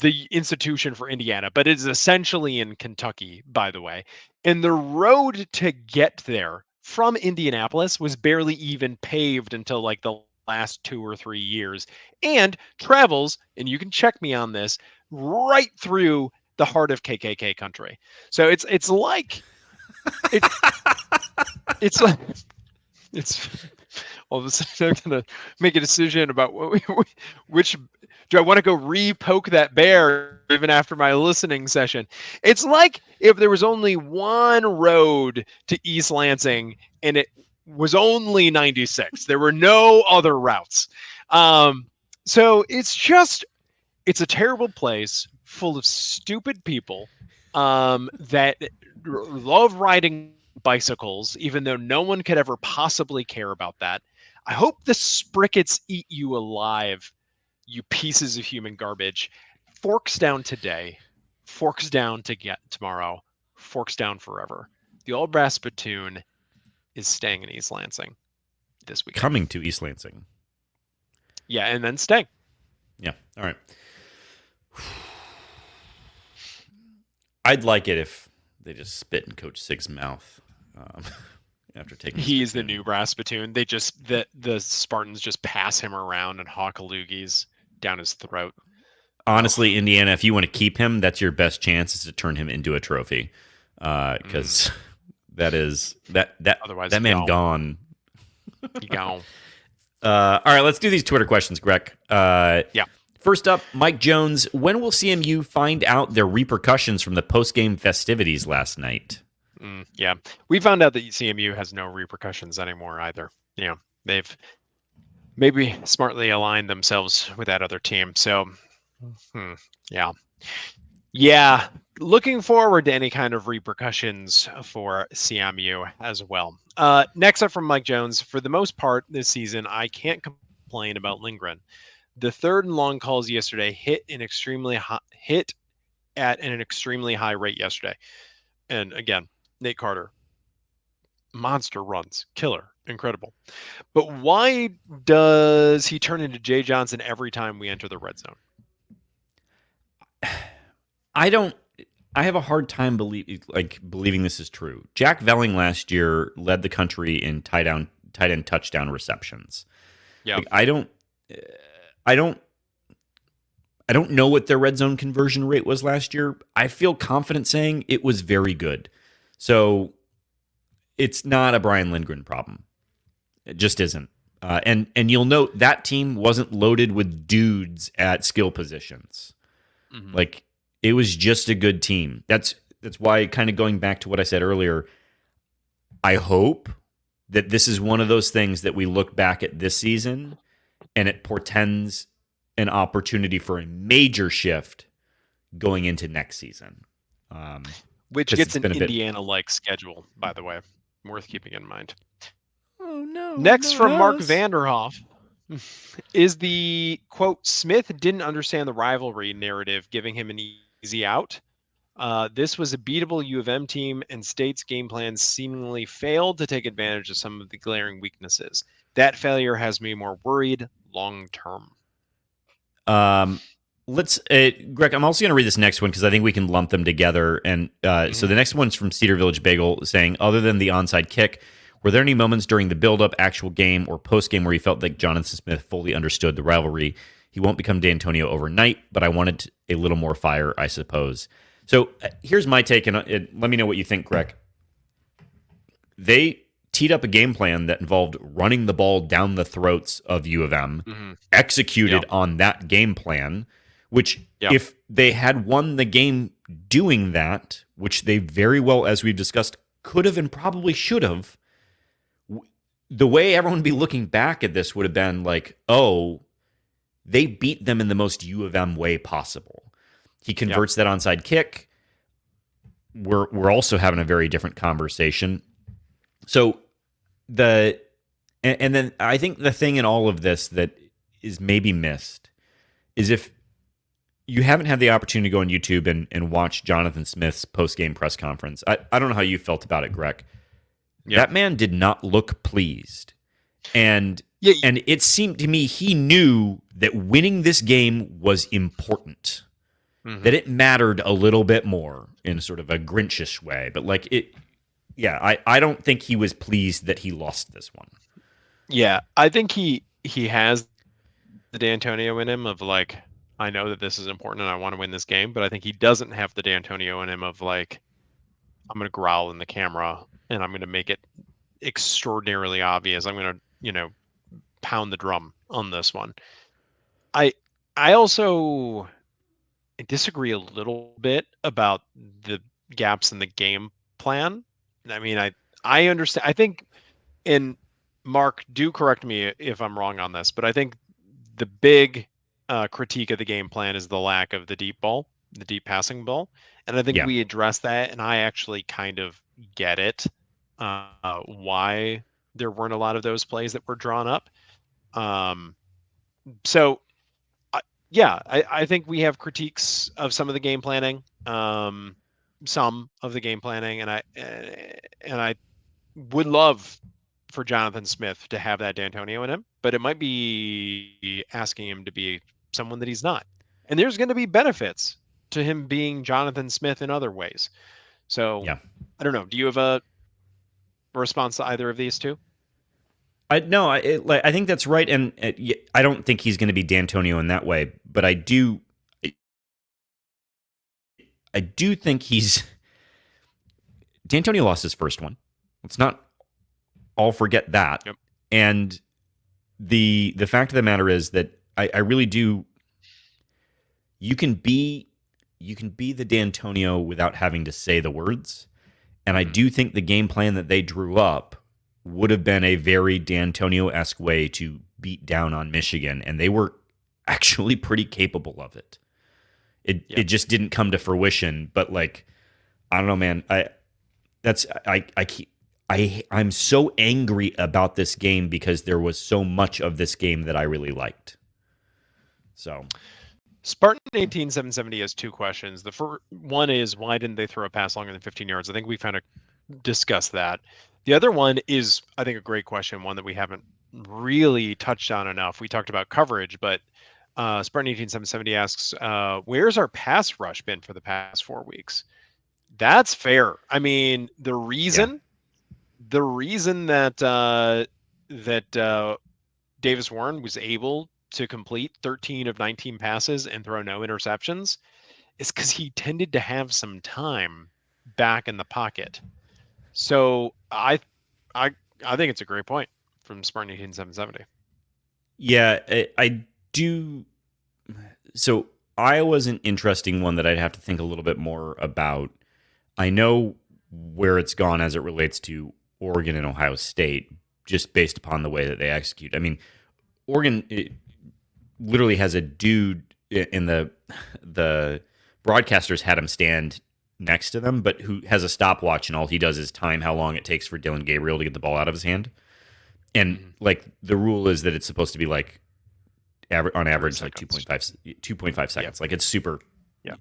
the institution for Indiana, but it is essentially in Kentucky, by the way. And the road to get there from Indianapolis was barely even paved until like the last 2 or 3 years, and travels, and you can check me on this, right through the heart of KKK country. So it's like it it's like it's all of a sudden I'm gonna make a decision about which do I want to go re-poke that bear even after my listening session. It's like if there was only one road to East Lansing and it was only 96. There were no other routes. Um, so it's a terrible place full of stupid people that love riding bicycles, even though no one could ever possibly care about that. I hope the sprickets eat you alive, you pieces of human garbage. Forks down today, forks down to get tomorrow, forks down forever. The old brass spittoon is staying in East Lansing this weekend. Coming to East Lansing. Yeah, and then staying. Yeah. All right. I'd like it if they just spit in Coach Sig's mouth after taking. He's the new brass spittoon. They just the Spartans just pass him around and hawk loogies down his throat. Honestly, Indiana, if you want to keep him, that's your best chance is to turn him into a trophy, because that Otherwise, that man gone. He gone. All right, let's do these Twitter questions, Greg. Yeah. First up, Mike Jones. When will CMU find out their repercussions from the post-game festivities last night? Yeah, we found out that CMU has no repercussions anymore either. Yeah, they've maybe smartly aligned themselves with that other team. So, yeah, looking forward to any kind of repercussions for CMU as well. Next up from Mike Jones. For the most part this season, I can't complain about Lindgren. The third and long calls yesterday hit at an extremely high rate yesterday. And again, Nate Carter, monster runs, killer, incredible. But why does he turn into Jay Johnson every time we enter the red zone? I have a hard time believing this is true. Jack Velling last year led the country in tight end touchdown receptions. Yeah. Like, I don't know what their red zone conversion rate was last year. I feel confident saying it was very good. So it's not a Brian Lindgren problem. It just isn't. And you'll note that team wasn't loaded with dudes at skill positions. Mm-hmm. Like, it was just a good team. That's why, kind of going back to what I said earlier, I hope that this is one of those things that we look back at this season and it portends an opportunity for a major shift going into next season. Which gets an Indiana-like schedule, by the way. Worth keeping in mind. Oh, no. Next from Mark Vanderhoff is the, quote, Smith didn't understand the rivalry narrative, giving him an easy out. This was a beatable U of M team, and State's game plans seemingly failed to take advantage of some of the glaring weaknesses. That failure has me more worried long term. Greg, I'm also going to read this next one because I think we can lump them together. And so the next one's from Cedar Village Bagel saying, other than the onside kick, were there any moments during the build-up, actual game, or post-game where you felt like Jonathan Smith fully understood the rivalry? He won't become D'Antonio overnight, but I wanted a little more fire, I suppose. So here's my take, and let me know what you think, Greg. They teed up a game plan that involved running the ball down the throats of U of M, executed on that game plan, which if they had won the game doing that, which they very well, as we've discussed, could have and probably should have, the way everyone would be looking back at this would have been like, oh, they beat them in the most U of M way possible. He converts that onside kick. We're also having a very different conversation. So and then I think the thing in all of this that is maybe missed is if you haven't had the opportunity to go on YouTube and watch Jonathan Smith's post-game press conference. I don't know how you felt about it, Greg. That man did not look pleased. And it seemed to me he knew that winning this game was important. That it mattered a little bit more in sort of a Grinchish way. But like I don't think he was pleased that he lost this one. Yeah, I think he has the D'Antonio in him of like, I know that this is important and I want to win this game, but I think he doesn't have the D'Antonio in him of like, I'm going to growl in the camera and I'm going to make it extraordinarily obvious. I'm going to, pound the drum on this one. I also disagree a little bit about the gaps in the game plan. I mean, I understand. I think, and Mark, do correct me if I'm wrong on this, but I think the big critique of the game plan is the lack of the deep ball, the deep passing ball. And I think we address that, and I actually kind of get it, why there weren't a lot of those plays that were drawn up. So, I think we have critiques of some of the game planning, and I would love for Jonathan Smith to have that D'Antonio in him, but it might be asking him to be someone that he's not. And there's going to be benefits to him being Jonathan Smith in other ways. So I don't know. Do you have a response to either of these two? I think that's right, and I don't think he's going to be D'Antonio in that way, but I do think D'Antonio lost his first one. Let's not all forget that. Yep. And the fact of the matter is that I really do. You can be the D'Antonio without having to say the words, and I do think the game plan that they drew up would have been a very D'Antonio-esque way to beat down on Michigan, and they were actually pretty capable of it. It just didn't come to fruition, but like, I don't know, man. I'm so angry about this game because there was so much of this game that I really liked. So, Spartan 18770 has two questions. The first one is, why didn't they throw a pass longer than 15 yards? I think we kind of discussed that. The other one is, I think, a great question, one that we haven't really touched on enough. We talked about coverage, but Spartan 18770 asks, where's our pass rush been for the past 4 weeks? That's fair. I mean, the Yeah. reason that Davis Warren was able to complete 13 of 19 passes and throw no interceptions is because he tended to have some time back in the pocket. So I I think it's a great point from Spartan 18770. Yeah, I do. So Iowa's an interesting one that I'd have to think a little bit more about. I know where it's gone as it relates to Oregon and Ohio State, just based upon the way that they execute. I mean, Oregon literally has a dude in the broadcasters had him stand next to them, but who has a stopwatch and all he does is time how long it takes for Dylan Gabriel to get the ball out of his hand. And like the rule is that it's supposed to be like on average like 2.5 seconds. Like it's super. Yeah.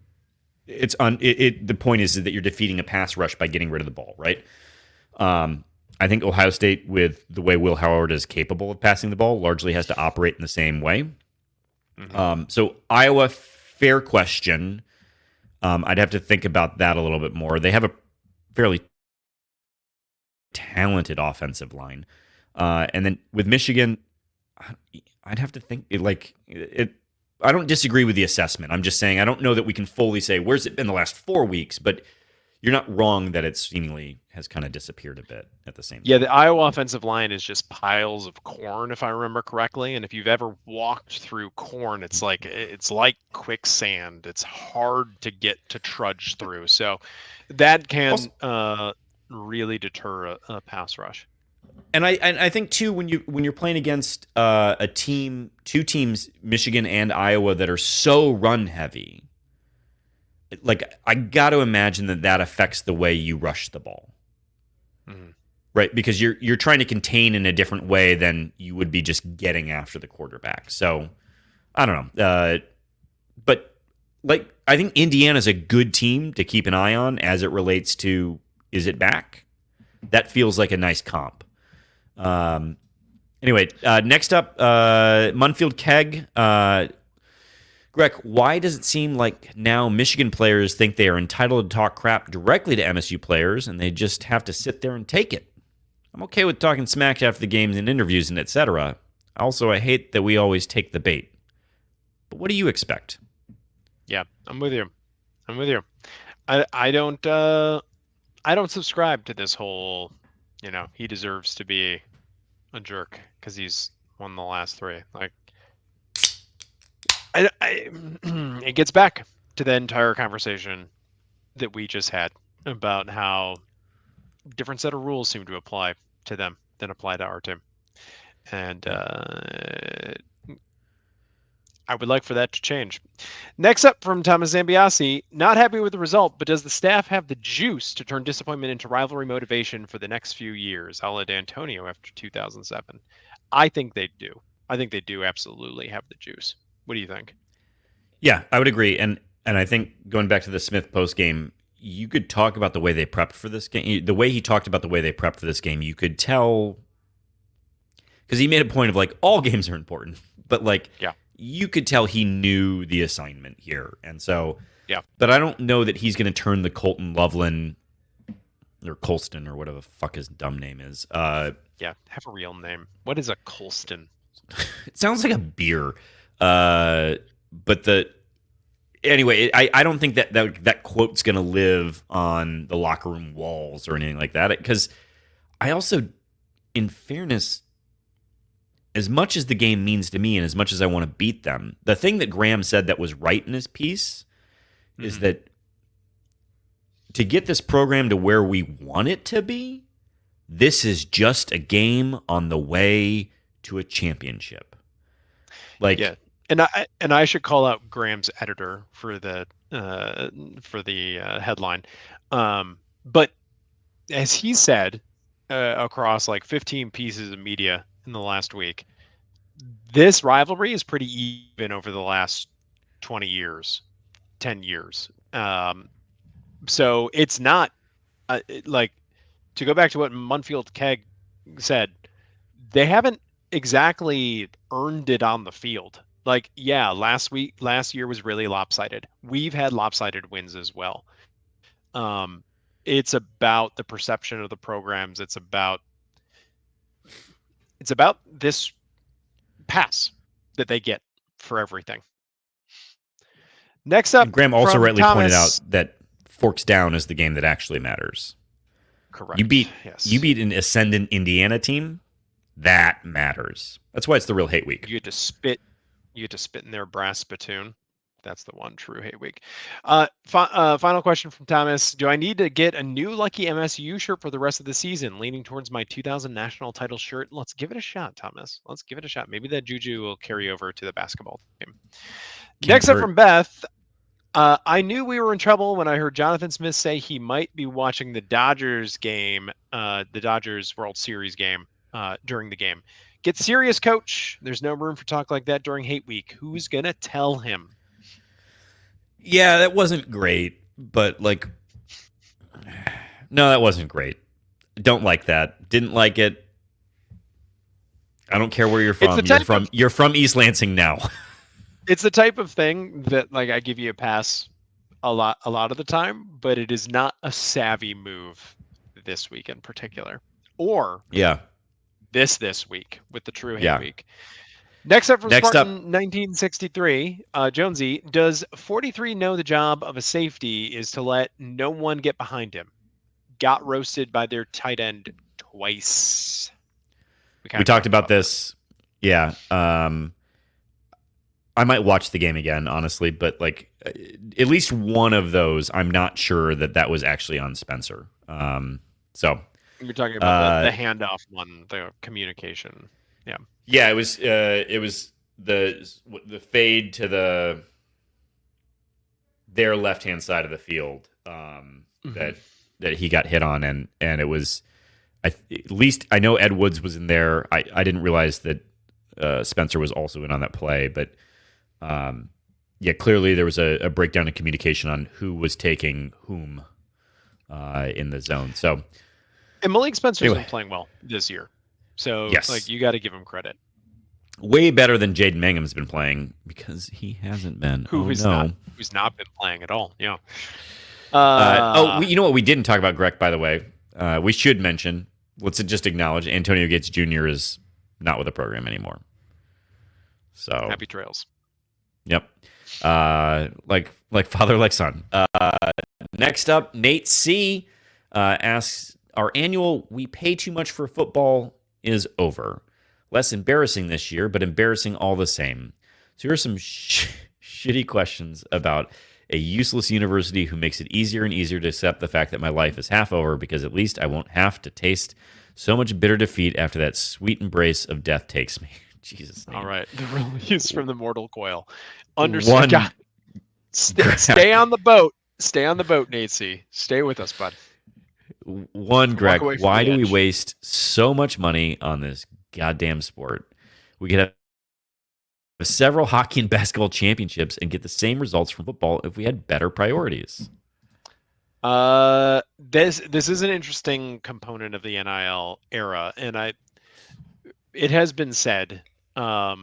It's on it. The point is that you're defeating a pass rush by getting rid of the ball, right? I think Ohio State, with the way Will Howard is capable of passing the ball, largely has to operate in the same way. So Iowa, fair question. I'd have to think about that a little bit more. They have a fairly talented offensive line, and then with Michigan, I'd have to think I don't disagree with the assessment. I'm just saying I don't know that we can fully say where's it been the last 4 weeks, but you're not wrong that it seemingly has kind of disappeared a bit at the same time. Yeah, the Iowa offensive line is just piles of corn, if I remember correctly. And if you've ever walked through corn, it's like quicksand. It's hard to get to trudge through. So that can really deter a pass rush. And I think too when you're playing against two teams, Michigan and Iowa, that are so run heavy, like I got to imagine that affects the way you rush the ball, right? Because you're trying to contain in a different way than you would be just getting after the quarterback. So I don't know, but like I think Indiana's a good team to keep an eye on as it relates to is it back? That feels like a nice comp. Anyway, next up, Munfield Keg. Greg, why does it seem like now Michigan players think they are entitled to talk crap directly to MSU players and they just have to sit there and take it? I'm okay with talking smack after the games and interviews and etc. Also, I hate that we always take the bait. But what do you expect? Yeah, I'm with you. I don't subscribe to this whole, he deserves to be a jerk because he's won the last 3. Like, it gets back to the entire conversation that we just had about how different set of rules seem to apply to them than apply to our team. And I would like for that to change. Next up from Thomas Zambiasi, not happy with the result, but does the staff have the juice to turn disappointment into rivalry motivation for the next few years, a la D'Antonio after 2007? I think they do. I think they do absolutely have the juice. What do you think? Yeah, I would agree. And I think going back to the Smith post game, you could talk about the way they prepped for this game. The way he talked about the way they prepped for this game, you could tell because he made a point of like all games are important, but like you could tell he knew the assignment here. And so, but I don't know that he's going to turn the Colton Loveland or Colston or whatever the fuck his dumb name is. Have a real name. What is a Colston? It sounds like a beer. But anyway, I don't think that quote's going to live on the locker room walls or anything like that. Because I also, in fairness, as much as the game means to me and as much as I want to beat them, the thing that Graham said that was right in his piece is that to get this program to where we want it to be, this is just a game on the way to a championship. Like, and I should call out Graham's editor for the headline, but as he said across like 15 pieces of media in the last week, this rivalry is pretty even over the last 20 years, 10 years. So it's not like to go back to what Munfield Keg said, they haven't exactly earned it on the field. Like, yeah, last year was really lopsided. We've had lopsided wins as well. It's about the perception of the programs. It's about this pass that they get for everything. Next up And Graham also from rightly pointed out Thomas. that Forks Down is the game that actually matters. You Correct. beat Yes. an ascendant Indiana team. That matters. That's why it's the real hate week. You get to spit. You get to spit in their brass spittoon. That's the one true hate week. Final question from Thomas. Do I need to get a new Lucky MSU shirt for the rest of the season? Leaning towards my 2000 national title shirt. Let's give it a shot, Thomas. Let's give it a shot. Maybe that juju will carry over to the basketball team. Next up from Beth. I knew we were in trouble when I heard Jonathan Smith say he might be watching the Dodgers game, the Dodgers World Series game, during the game. Get serious, coach. There's no room for talk like that during hate week. Who's going to tell him? Yeah, that wasn't great, but no, that wasn't great. Don't like that. Didn't like it. I don't care where you're from. You're from East Lansing now. It's the type of thing that I give you a pass a lot of the time, but it is not a savvy move this week in particular. Or this week with the true hate week. Next up from Spartan 1963, Jonesy, does 43 know the job of a safety is to let no one get behind him? Got roasted by their tight end twice. We talked about this. Yeah. I might watch the game again, honestly, but at least one of those, I'm not sure that was actually on Spencer. So you're talking about the handoff one, the communication. Yeah. Yeah, it was the fade to their left hand side of the field that he got hit on, and it was at least I know Ed Woods was in there. I didn't realize that Spencer was also in on that play, but clearly there was a breakdown in communication on who was taking whom in the zone. So, and Malik Spencer's been playing well this year. So, you got to give him credit. Way better than Jaden Mangum's been playing, because he hasn't been. Who's not been playing at all. Yeah. You know what we didn't talk about, Greg, by the way? We should mention, let's just acknowledge Antonio Gates Jr. is not with the program anymore. So happy trails. Yep. Like father, like son. Next up, Nate C. Asks, our annual "we pay too much for football" is over. Less embarrassing this year, but embarrassing all the same. So here are some shitty questions about a useless university who makes it easier and easier to accept the fact that my life is half over, because at least I won't have to taste so much bitter defeat after that sweet embrace of death takes me. Jesus. All right. The release from the mortal coil. Understood. Stay on the boat. Stay on the boat, Nate C. Stay with us, bud. One, Greg, why do we waste so much money on this goddamn sport? We could have several hockey and basketball championships and get the same results from football if we had better priorities. This is an interesting component of the NIL era, and it has been said that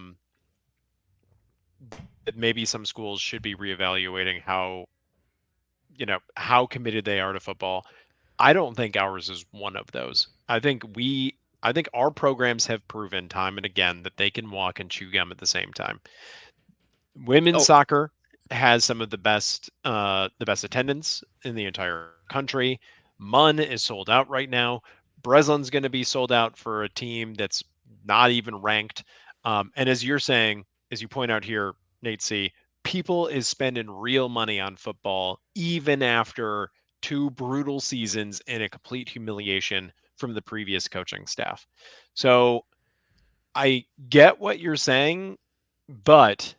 maybe some schools should be reevaluating how committed they are to football. I don't think ours is one of those. I think our programs have proven time and again that they can walk and chew gum at the same time. Women's soccer has some of the best attendance in the entire country. MUN is sold out right now. Breslin's going to be sold out for a team that's not even ranked. And as you're saying, as you point out here, Nate C., people is spending real money on football even after 2 brutal seasons and a complete humiliation from the previous coaching staff. So I get what you're saying, but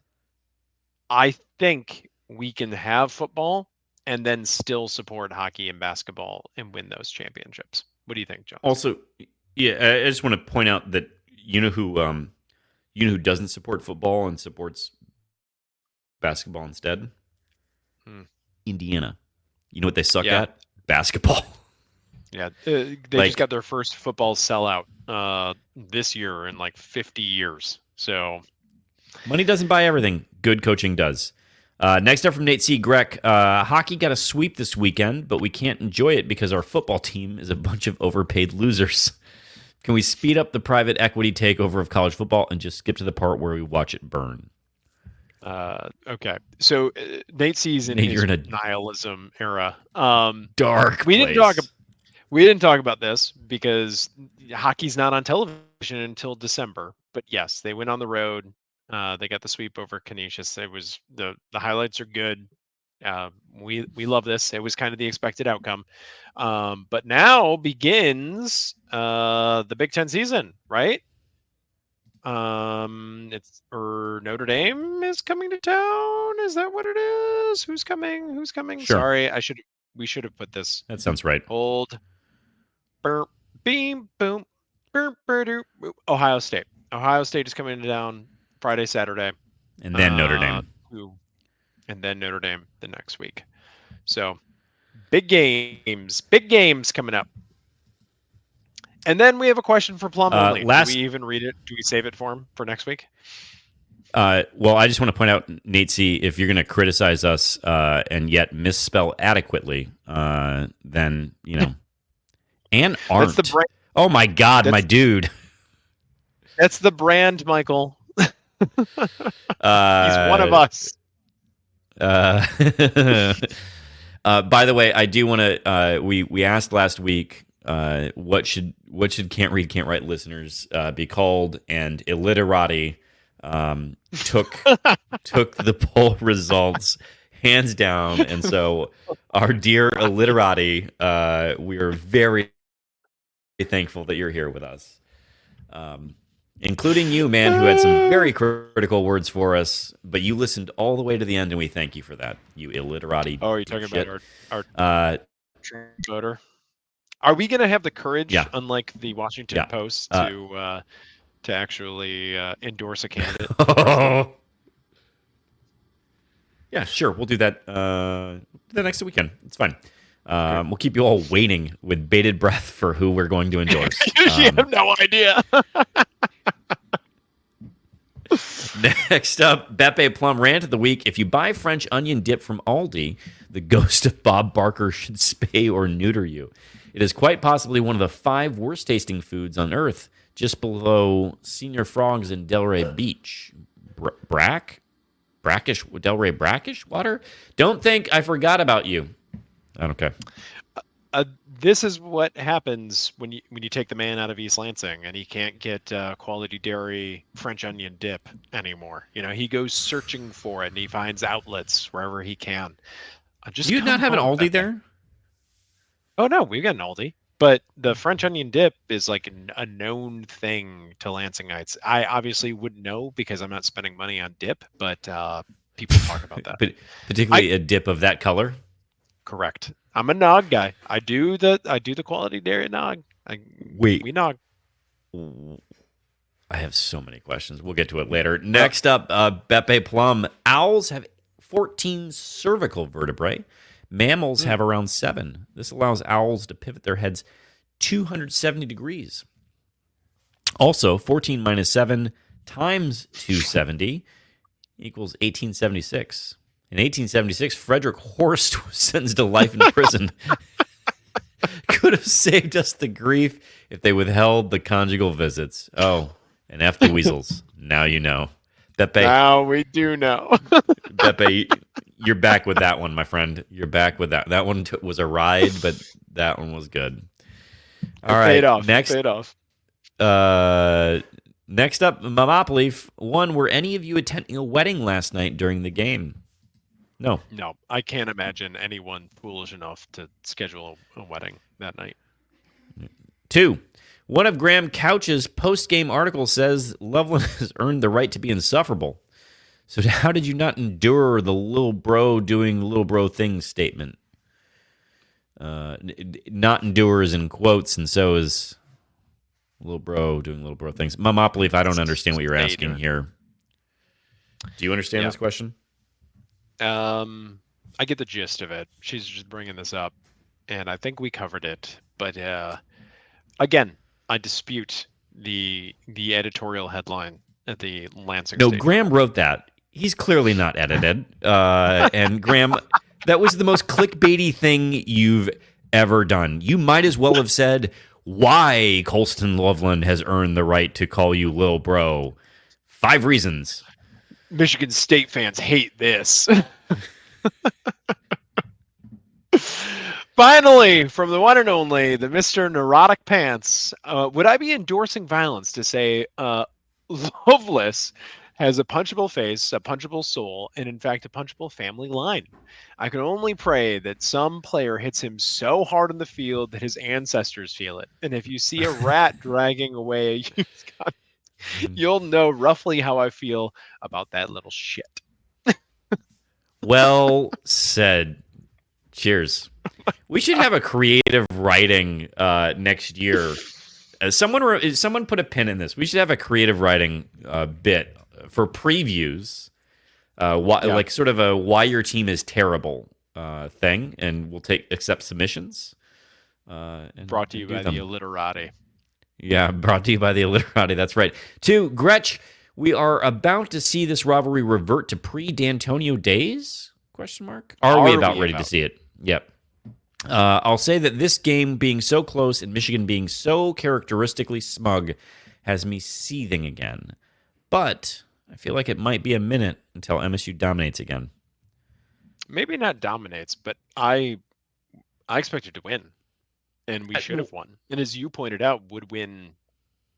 I think we can have football and then still support hockey and basketball and win those championships. What do you think, John? Also, yeah, I just want to point out that you know who doesn't support football and supports basketball instead? Indiana. You know what they suck at? Basketball. Yeah, they just got their first football sellout this year in like 50 years. So money doesn't buy everything. Good coaching does. Next up from Nate C. Grech, hockey got a sweep this weekend, but we can't enjoy it because our football team is a bunch of overpaid losers. Can we speed up the private equity takeover of college football and just skip to the part where we watch it burn? Okay, so Nate C's in Nate, his you're in a nihilism era. dark We place. we didn't talk about this because hockey's not on television until December. But yes, they went on the road. They got the sweep over Canisius. It was the highlights are good. We love this. It was kind of the expected outcome. But now begins the Big Ten season, right? It's or Notre Dame is coming to town. Is that what it is? Who's coming? Who's coming? Sure. Sorry, we should have put this. That sounds right. Hold. Burp, beam, boom, burp, burp, boop. Ohio State. Ohio State is coming to town Friday, Saturday. And then Notre Dame. And then Notre Dame the next week. So big games coming up. And then we have a question for Plum only. Do we even read it? Do we save it for him for next week? Well, I just want to point out, Nate C., if you're going to criticize us and yet misspell adequately, then, you know, and aren't. That's the brand. Oh, my God, my dude. That's the brand, Michael. He's one of us. By the way, I do want to. We asked last week, what should can't read, can't write listeners be called, and illiterati took the poll results hands down, and so our dear illiterati, we are very thankful that you're here with us. Including you, man, who had some very critical words for us, but you listened all the way to the end, and we thank you for that, you illiterati. Oh, are you talking about our voter? Are we going to have the courage, unlike the Washington Post, to actually endorse a candidate? Yeah, sure. We'll do that the next weekend. It's fine. We'll keep you all waiting with bated breath for who we're going to endorse. You have no idea. Next up, Beppe Plum rant of the week. If you buy French onion dip from Aldi, the ghost of Bob Barker should spay or neuter you. It is quite possibly one of the 5 worst tasting foods on earth, just below Senior Frogs and Delray Beach. Delray brackish water? Don't think I forgot about you. I don't care. This is what happens when you take the man out of East Lansing and he can't get quality dairy French onion dip anymore. You know, he goes searching for it and he finds outlets wherever he can. Do you not have an Aldi there? Oh no, we've got an Aldi, but the French onion dip is like a known thing to Lansingites. I obviously wouldn't know because I'm not spending money on dip, but people talk about that. But particularly a dip of that color. Correct. I'm a nog guy. I do the quality dairy nog. We nog. I have so many questions. We'll get to it later. Next up, Beppe Plum. Owls have 14 cervical vertebrae. Mammals have around 7. This allows owls to pivot their heads 270 degrees. Also, 14 minus 7 times 270 equals 1876. In 1876, Frederick Horst was sentenced to life in prison. Could have saved us the grief if they withheld the conjugal visits. Oh, and F the weasels. Now you know. Beppe, now we do know. Beppe, you're back with that one, my friend. You're back with that. That one was a ride, but that one was good. All right. Paid off. Next, paid off. Next up, Mamopoli. One, were any of you attending a wedding last night during the game? No, I can't imagine anyone foolish enough to schedule a wedding that night. 2, one of Graham Couch's post-game articles says Loveland has earned the right to be insufferable. So how did you not endure the little bro doing little bro things statement? Not endure is in quotes, and so is little bro doing little bro things. Mamopoli, if I don't understand what you're asking here. Do you understand this question? I get the gist of it. She's just bringing this up and I think we covered it. But again, I dispute the editorial headline at the Lansing No, State Graham Journal. wrote that. He's clearly not edited. And Graham, that was the most clickbaity thing you've ever done. You might as well have said why Colston Loveland has earned the right to call you Lil Bro. 5 reasons. Michigan State fans hate this. Finally, from the one and only, the Mr. Neurotic Pants. Would I be endorsing violence to say Loveless has a punchable face, a punchable soul, and in fact, a punchable family line? I can only pray that some player hits him so hard on the field that his ancestors feel it. And if you see a rat dragging away a youth con, you'll know roughly how I feel about that little shit. Well said. Cheers. We should have a creative writing next year. Someone put a pin in this. We should have a creative writing bit for previews, like sort of a why your team is terrible thing, and we'll accept submissions. And Brought to you by them. the Illiterati. Yeah, brought to you by the Illiterati. That's right. 2, Gretch, we are about to see this rivalry revert to pre-D'Antonio days? Question mark. Are we about ready to see it? Yep. I'll say that this game being so close and Michigan being so characteristically smug has me seething again. But I feel like it might be a minute until MSU dominates again. Maybe not dominates, but I expected to win, and we should have won. And as you pointed out, would win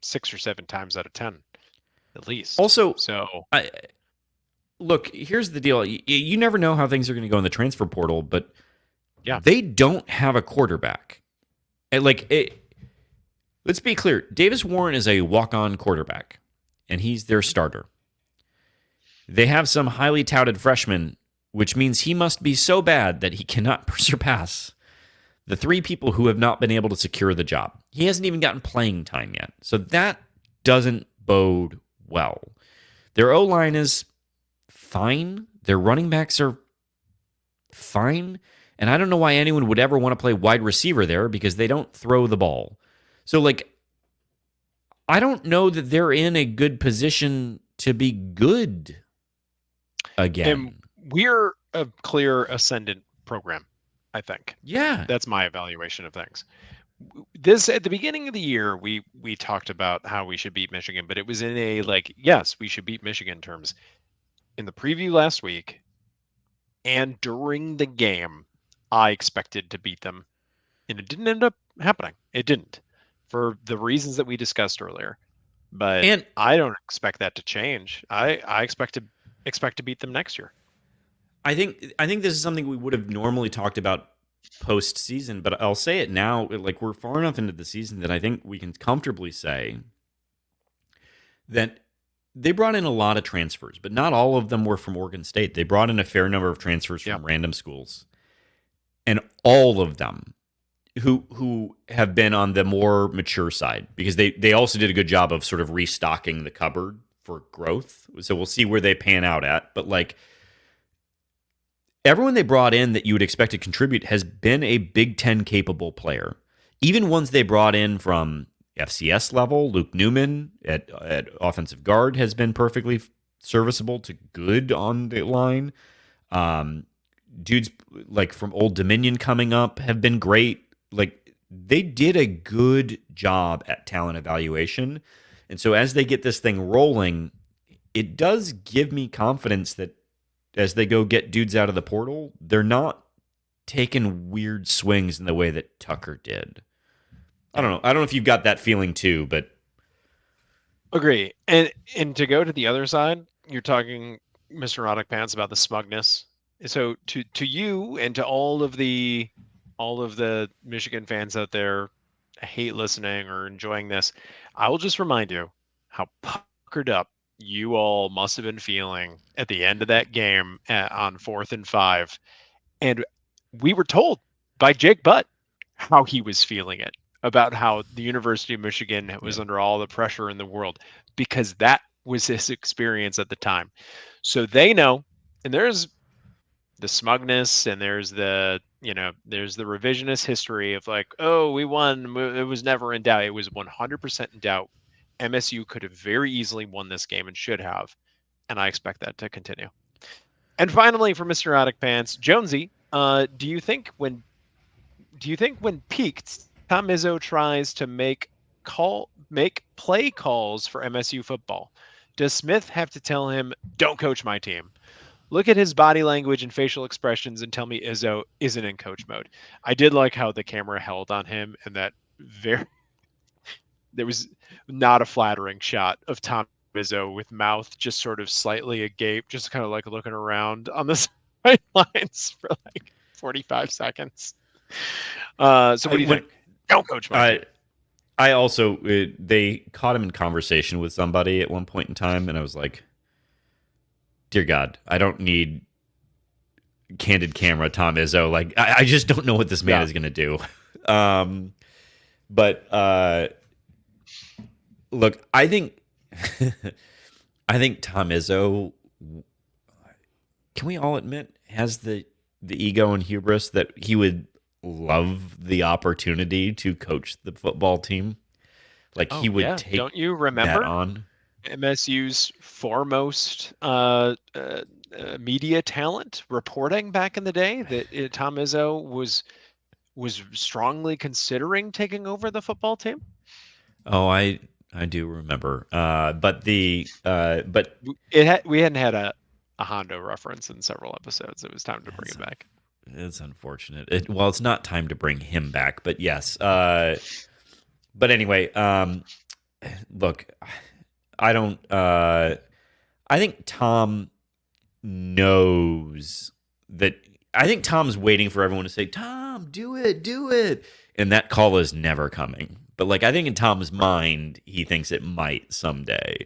6 or 7 times out of 10, at least. Also, so look, here's the deal. You never know how things are going to go in the transfer portal, but yeah, they don't have a quarterback. Let's be clear. Davis Warren is a walk-on quarterback, and he's their starter. They have some highly touted freshman, which means he must be so bad that he cannot surpass the 3 people who have not been able to secure the job. He hasn't even gotten playing time yet. So that doesn't bode well. Their O-line is fine. Their running backs are fine. And I don't know why anyone would ever want to play wide receiver there because they don't throw the ball. So, I don't know that they're in a good position to be good again. And we're a clear ascendant program, I think. Yeah. That's my evaluation of things. This, at the beginning of the year, we talked about how we should beat Michigan, but it was in a, yes, we should beat Michigan terms. In the preview last week and during the game, I expected to beat them, and it didn't end up happening. It didn't, for the reasons that we discussed earlier. But I don't expect that to change. I expect to beat them next year. I think this is something we would have normally talked about post-season, but I'll say it now. We're far enough into the season that I think we can comfortably say that they brought in a lot of transfers, but not all of them were from Oregon State. They brought in a fair number of transfers from random schools. And all of them who have been on the more mature side, because they also did a good job of sort of restocking the cupboard for growth. So we'll see where they pan out at. But everyone they brought in that you would expect to contribute has been a Big Ten capable player. Even ones they brought in from FCS level, Luke Newman at offensive guard has been perfectly serviceable to good on the line. Dudes from Old Dominion coming up have been great. They did a good job at talent evaluation. And so as they get this thing rolling, it does give me confidence that as they go get dudes out of the portal, they're not taking weird swings in the way that Tucker did. I don't know if you've got that feeling too, but agree. And to go to the other side, you're talking, Mr. Neurotic Pants, about the smugness. So to you and to all of the Michigan fans out there hate listening or enjoying this, I will just remind you how puckered up you all must have been feeling at the end of that game on 4th and 5. And we were told by Jake Butt how he was feeling it, about how the University of Michigan was under all the pressure in the world, because that was his experience at the time. So they know, and there's the smugness and there's the there's the revisionist history of like, oh, we won. It was never in doubt. It was 100% in doubt. MSU could have very easily won this game and should have. And I expect that to continue. And finally, for Mr. Attic Pants, Jonesy, do you think when peaked, Tom Izzo tries to make play calls for MSU football, does Smith have to tell him, don't coach my team? Look at his body language and facial expressions and tell me Izzo isn't in coach mode. I did like how the camera held on him, and that there was not a flattering shot of Tom Izzo with mouth just sort of slightly agape, just kind of like looking around on the sidelines for like 45 seconds. So what do you think? Don't coach my team. I also, they caught him in conversation with somebody at one point in time, and I was like, dear God, I don't need candid camera Tom Izzo. Like, I just don't know what this man is going to do. But look, I think Tom Izzo, can we all admit, has the ego and hubris that he would love the opportunity to coach the football team. Like he would take Don't you remember that on? MSU's foremost media talent reporting back in the day that Tom Izzo was strongly considering taking over the football team? Oh, I do remember. But we hadn't had a Hondo reference in several episodes. It was time to bring it back. It's unfortunate. It's not time to bring him back, but yes. But anyway, look, I don't. I think Tom knows that. I think Tom's waiting for everyone to say, "Tom, do it," and that call is never coming. But like, I think in Tom's mind, he thinks it might someday.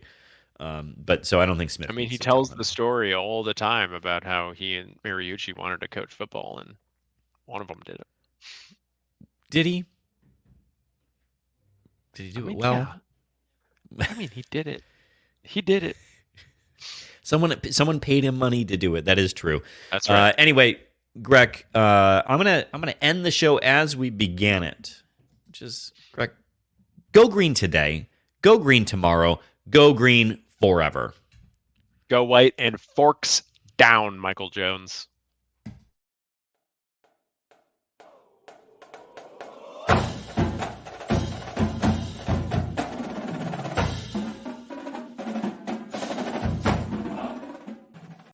But so I don't think Smith. I mean, he tells the story all the time about how he and Mariucci wanted to coach football, and one of them did it. Did he? Did he do it well? Yeah. I mean, he did it. He did it. Someone paid him money to do it. That is true. That's right. Anyway, Greg, I'm gonna end the show as we began it. Just Greg, go green today. Go green tomorrow. Go green forever. Go white and forks down, Michael Jones.